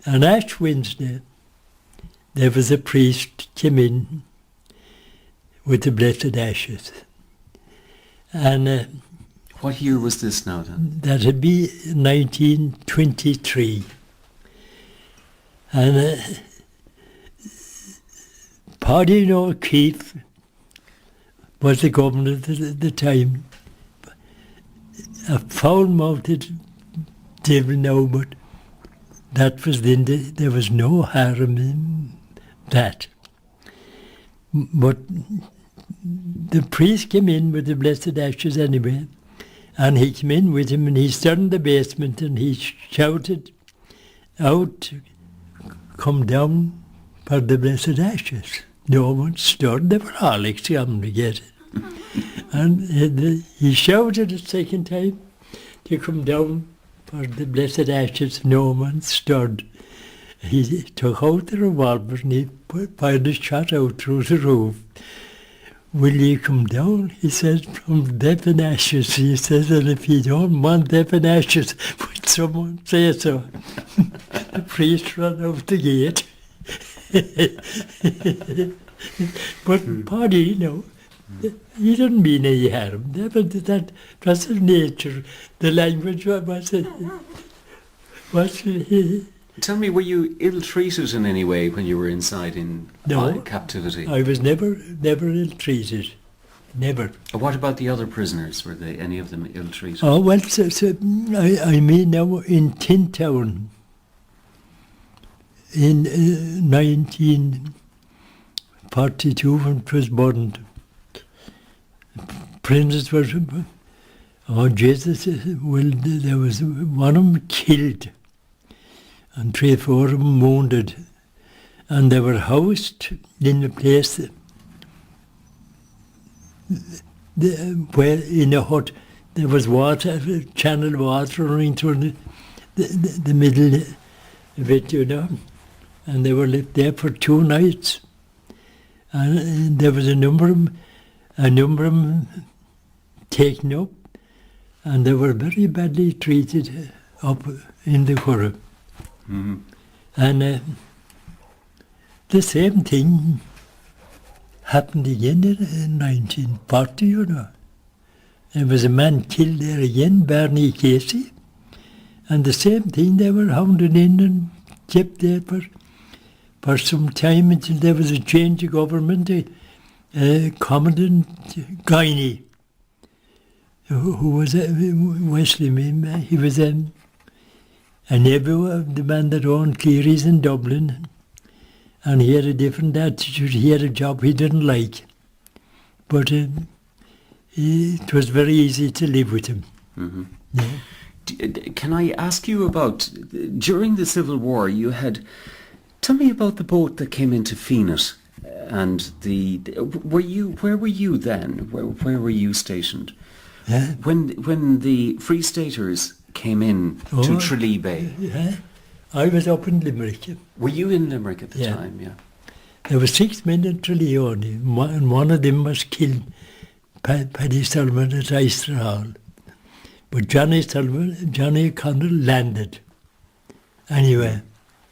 [SPEAKER 2] On Ash Wednesday, there was a priest came in with the blessed ashes. And
[SPEAKER 1] what year was this now then?
[SPEAKER 2] That'd be 1923. And Paddy O'Keefe was the governor at the time. A foul-mouthed devil now, but that was then, there was no harm in that. But the priest came in with the blessed ashes anyway, and he came in with him, and he stood in the basement, and he shouted out, "Come down for the blessed ashes." No one stirred, they were all excommunicated. And he shouted a second time to come down for the blessed ashes. No one stirred. He took out the revolver and he fired a shot out through the roof. "Will you come down?" he said, "from death and ashes." He says, "and if you don't want death and ashes, would someone say so?" The priest ran out the gate. But Paddy, you know, he didn't mean any harm. That was his nature. The language was
[SPEAKER 1] Tell me, were you ill-treated in any way when you were inside in captivity?
[SPEAKER 2] I was never ill-treated. Never.
[SPEAKER 1] What about the other prisoners? Were they any of them ill-treated?
[SPEAKER 2] Oh, well, I mean now in Tintown in 1942 when it was burned. Prisoners were, oh Jesus, well, there was one of them killed and 3 or 4 of them wounded. And they were housed in a place where in a hut there was water, channel water running through the middle of it, you know. And they were left there for 2 nights. And there was a number of them taken up, and they were very badly treated up in the Curragh.
[SPEAKER 1] Mm-hmm.
[SPEAKER 2] And the same thing happened again in 1940, you know. There was a man killed there again, Barney Casey, and the same thing, they were hounded in and kept there for some time until there was a change of government. Commandant Guiney, who was Wesleyan, he was a nephew of the man that owned Kerry's in Dublin, and he had a different attitude. He had a job he didn't like, but it was very easy to live with him.
[SPEAKER 1] Mm-hmm.
[SPEAKER 2] Yeah.
[SPEAKER 1] Can I ask you about, during the Civil War, you had, tell me about the boat that came into Féin. and where were you then? Where were you stationed?
[SPEAKER 2] Yeah.
[SPEAKER 1] When the Free Staters came in to Tralee Bay,
[SPEAKER 2] Yeah. I was up in Limerick.
[SPEAKER 1] were you in Limerick at the
[SPEAKER 2] Yeah.
[SPEAKER 1] time? Yeah.
[SPEAKER 2] There were 6 men in Tralee only, and one of them was killed, Paddy Sullivan at Eyster Hall. But Johnny O'Connell landed anyway,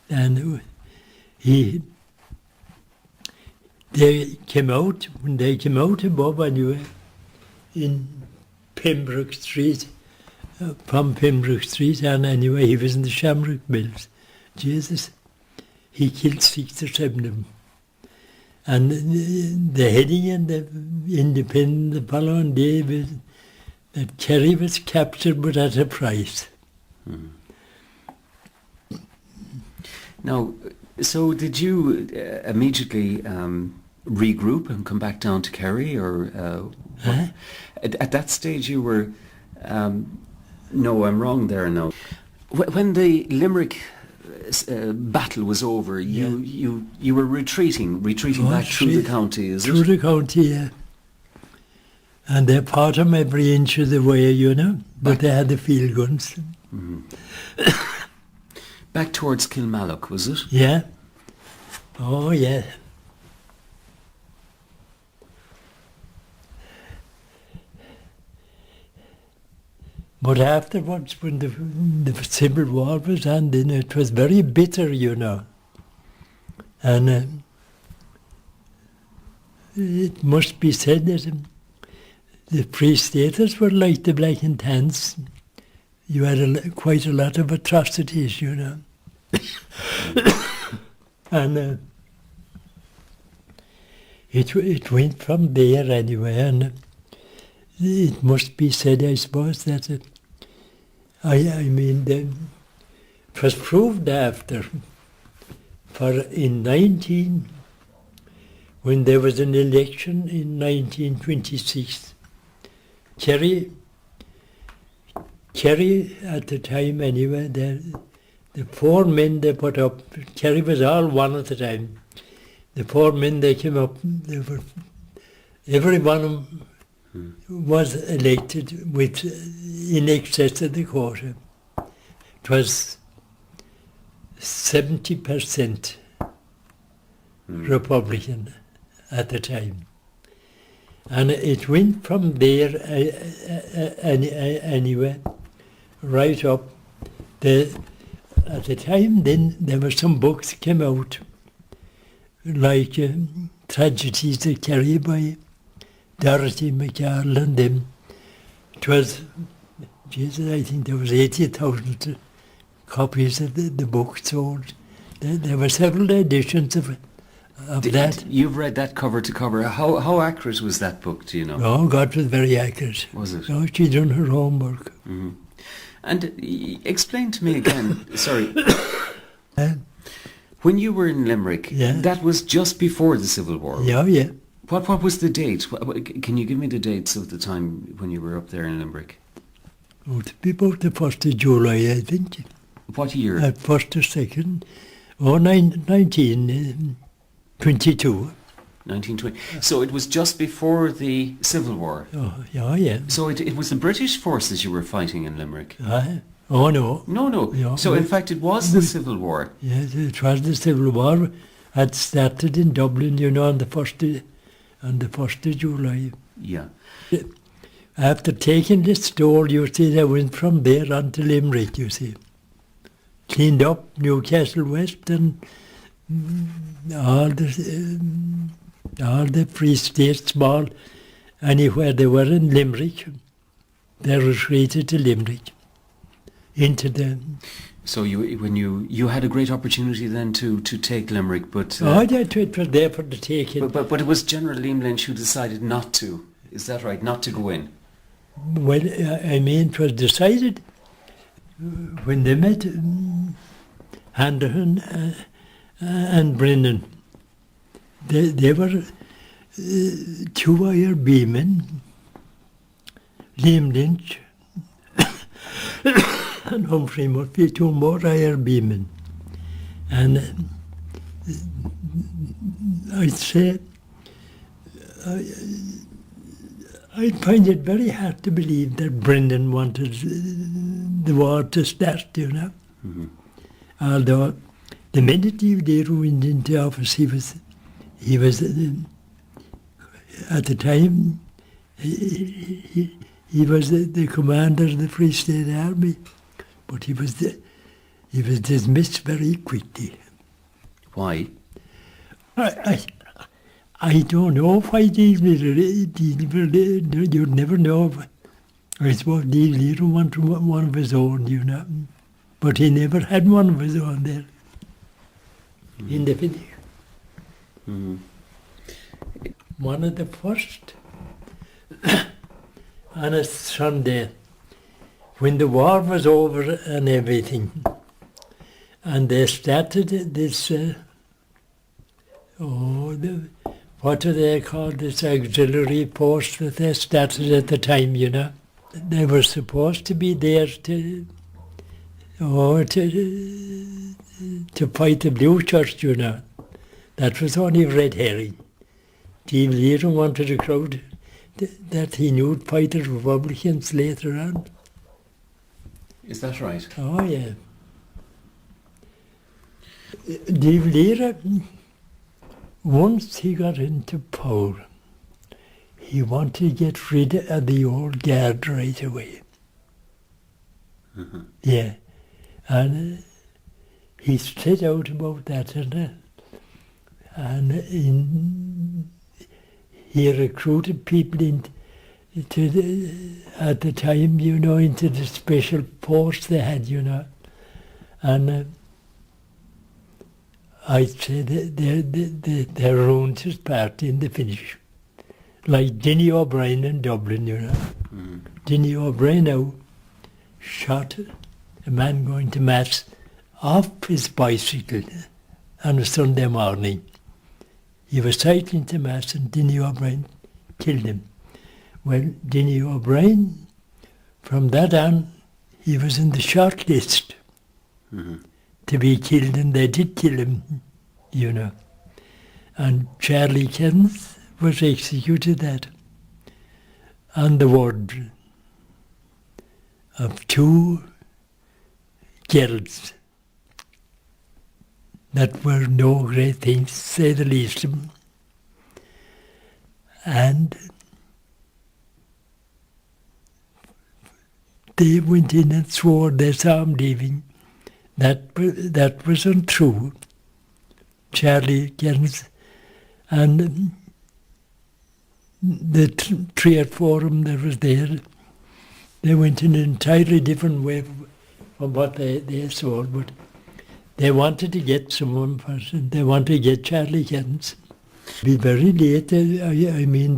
[SPEAKER 2] and they came out, when they came out above anyway, in Pembroke Street, from Pembroke Street, and anyway, he was in the Shamrock Mills. Jesus, he killed 6 or 7 of them. And the heading in the Independent the following day was that Kerry was captured but at a price.
[SPEAKER 1] Now, so did you immediately regroup and come back down to Kerry, or at that stage you were? No, I'm wrong there. No, when the Limerick battle was over, you were retreating back through the county. Is
[SPEAKER 2] through
[SPEAKER 1] it?
[SPEAKER 2] the county, yeah. And they fought him every inch of the way, you know. But they had the field guns.
[SPEAKER 1] Back towards Kilmallock, was it?
[SPEAKER 2] Yeah. Oh, yeah. But afterwards, when the Civil War was ending, it was very bitter, you know. And it must be said that the Free Staters were like the Black and Tans. You had quite a lot of atrocities, you know. And it went from there anyway, and it must be said, I suppose, that I mean, it was proved after, when there was an election in 1926, Kerry at the time anyway, the 4 men they put up, Kerry was all one at the time, the 4 men they came up, every one of them was elected with in excess of the quota. It was 70% Republican at the time. And it went from there anyway, right up. At the time then, there were some books came out, like Tragedies that Kerry by Dorothy McCarroll and them. It was, Jesus, I think there was 80,000 copies of the book sold. There were several editions of that.
[SPEAKER 1] You've read that cover to cover. How accurate was that book, do you know?
[SPEAKER 2] Oh, God, was very accurate.
[SPEAKER 1] Was it?
[SPEAKER 2] Oh, she done her homework.
[SPEAKER 1] Mm-hmm. And explain to me again, sorry, when you were in Limerick, that was just before the Civil War.
[SPEAKER 2] Yeah, yeah.
[SPEAKER 1] What was the date? Can you give me the dates of the time when you were up there in Limerick?
[SPEAKER 2] Oh, it would be about the 1st of July, I think.
[SPEAKER 1] What year?
[SPEAKER 2] 1st or 2nd. Oh, 1922.
[SPEAKER 1] 1920. So it was just before the Civil War.
[SPEAKER 2] Oh, yeah, yeah.
[SPEAKER 1] So it was the British forces you were fighting in Limerick?
[SPEAKER 2] Oh, no.
[SPEAKER 1] No.
[SPEAKER 2] Yeah,
[SPEAKER 1] so in fact it was the Civil War?
[SPEAKER 2] Yes, it was the Civil War. Had started in Dublin, you know, on the 1st of July.
[SPEAKER 1] Yeah.
[SPEAKER 2] After taking the store, you see, they went from there on to Limerick, you see. Cleaned up Newcastle West and all the Free States, small, anywhere they were in Limerick, they retreated to Limerick, into the...
[SPEAKER 1] So you had a great opportunity then to take Limerick, but...
[SPEAKER 2] it was there for the taking.
[SPEAKER 1] But it was General Liam Lynch who decided not to, is that right, not to go in?
[SPEAKER 2] Well, I mean, it was decided when they met Handerhan and Brennan. They were 2 I.R.B. men, Liam Lynch and Humphrey Murphy, 2 more I.R.B. men. And I'd say I'd find it very hard to believe that Brendan wanted the war to start, you know.
[SPEAKER 1] Mm-hmm.
[SPEAKER 2] Although the minute he went into office, he was at the time he was the commander of the Free State Army, but he was dismissed very quickly.
[SPEAKER 1] Why?
[SPEAKER 2] I don't know why you'd never know. I suppose Dave Leader wanted one of his own, you know, but he never had one of his own there in the video.
[SPEAKER 1] Mm-hmm.
[SPEAKER 2] One of the first, on a Sunday, when the war was over and everything, and they started this, what do they call this auxiliary post that they started at the time, you know? They were supposed to be there to fight the Blue Church, you know. That was only red herring. Steve Leader wanted a crowd that he knew would fight the Republicans later on.
[SPEAKER 1] Is that right?
[SPEAKER 2] Oh, yeah. Steve Leader, once he got into power, he wanted to get rid of the old guard right away.
[SPEAKER 1] Mm-hmm.
[SPEAKER 2] Yeah. And he set out about that, and he recruited people at the time, you know, into the special force they had, you know. And I'd say they ruined his party in the finish. Like Dinny O'Brien in Dublin, you know.
[SPEAKER 1] Mm-hmm.
[SPEAKER 2] Dinny O'Brien now shot a man going to Mass off his bicycle on a Sunday morning. He was cycling to Mass and Dinny O'Brien killed him. Well, Dinny O'Brien, from that on, he was in the short list to be killed, and they did kill him, you know. And Charlie Kent was executed that on the word of two girls that were no great things, to say the least of them. And they went in and swore they saw him leaving. That was untrue. Charlie Kearns and the three or four of them that was there, they went in an entirely different way from what they saw, but they wanted to get someone first, and they wanted to get Charlie Kearns. It'd be very late. I mean,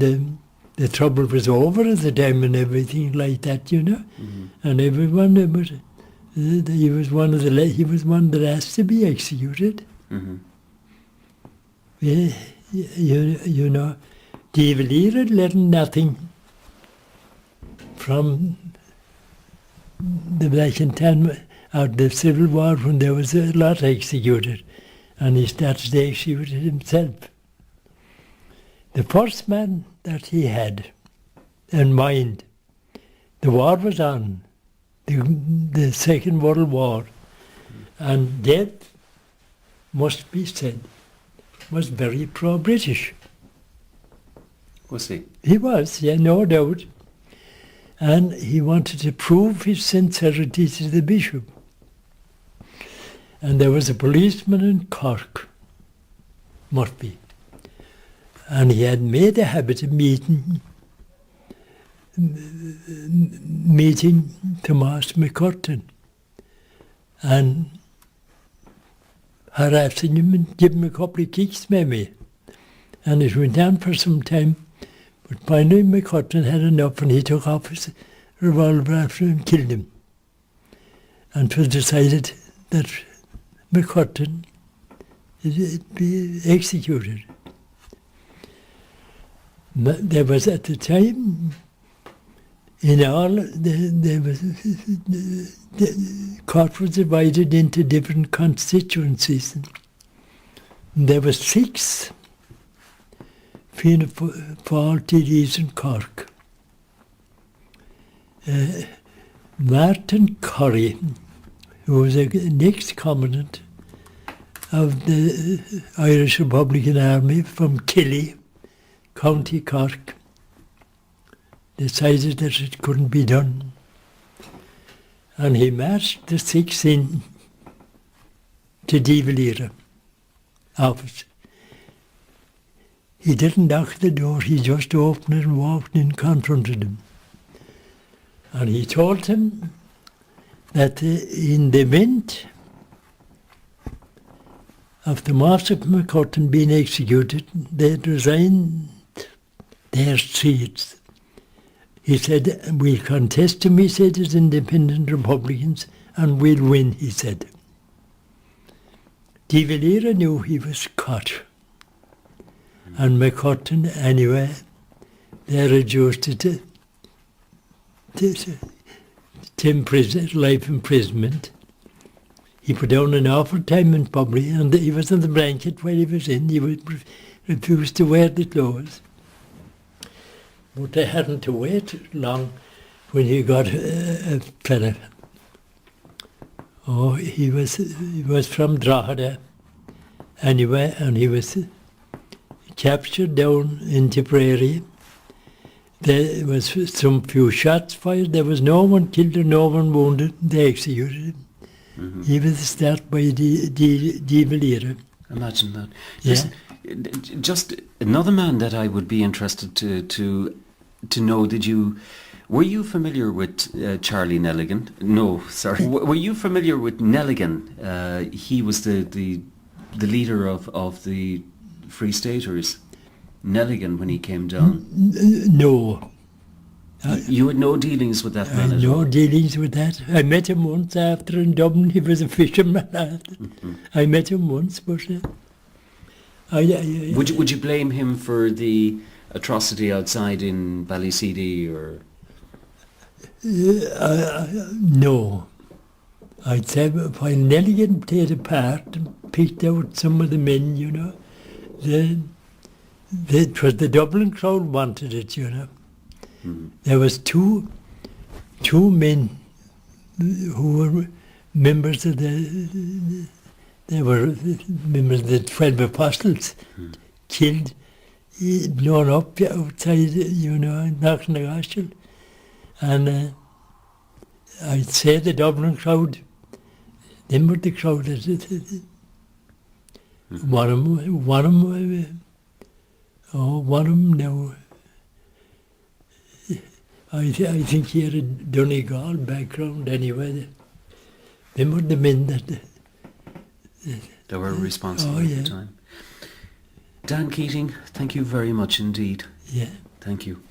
[SPEAKER 2] the trouble was over at the time and everything like that, you know. Mm-hmm. And everyone, he was one of the last to be executed.
[SPEAKER 1] Mm-hmm.
[SPEAKER 2] Yeah, you know, Dave Lear had learned nothing from the Black and Tan out the Civil War when there was a lot executed, and he started to execute it himself. The first man that he had in mind, the war was on, the Second World War, and death, must be said, was very pro-British.
[SPEAKER 1] Was he?
[SPEAKER 2] He was, yeah, no doubt. And he wanted to prove his sincerity to the bishop. And there was a policeman in Cork, must be, and he had made a habit of meeting Tomas McCurtain and harassing him and giving him a couple of kicks maybe. And it went on for some time, but finally McCurtain had enough and he took off his revolver after him and killed him. And it was decided that McCurtain would be executed. There was at the time, in all, the court was divided into different constituencies. And there were 6 Fianna Fáil TDs in Cork. Martin Kerry, who was an ex-commandant of the Irish Republican Army from Killy, County Cork, decided that it couldn't be done. And he marched the 6 in to Dívalíre office. He didn't knock the door, he just opened it and walked in, confronted him. And he told him that in the event of the Master McCutcheon being executed, they'd resign their seats. He said, we'll contest him, he said, as independent Republicans, and we'll win, he said. Dívalíre knew he was caught. And McCutcheon, anyway, they reduced it to life imprisonment. He put down an awful time in public, and he was on the blanket while he was in. He refused to wear the clothes. But they hadn't to wait long when he got a fella. Oh, he was from Drogheda anyway, and he was captured down in Tipperary. There was some few shots fired. There was no one killed or no one wounded. They executed him. Mm-hmm. He was start by Dívalíre.
[SPEAKER 1] Imagine that.
[SPEAKER 2] Yeah.
[SPEAKER 1] Just another man that I would be interested to know. Were you familiar with Charlie Nelligan? No, sorry. Were you familiar with Nelligan? He was the leader of the Free Staters. Nelligan, when he came down.
[SPEAKER 2] No.
[SPEAKER 1] You had no dealings with that man at all?
[SPEAKER 2] No dealings with that. I met him once after in Dublin. He was a fisherman. Mm-hmm. I met him once, but
[SPEAKER 1] Would you blame him for the atrocity outside in Ballyseedy or?
[SPEAKER 2] No. I'd say while Nelligan played a part and picked out some of the men, you know, it was the Dublin crowd wanted it, you know. Mm-hmm. There was two men who were members of the 12 Apostles, killed, blown up outside, you know, in Knocknagoshel. And I'd say the Dublin crowd, them were the crowd that one of them now, I think he had a Donegal background anyway. Them were the men that
[SPEAKER 1] were responsible at the time. Dan Keating, thank you very much indeed.
[SPEAKER 2] Yeah.
[SPEAKER 1] Thank you.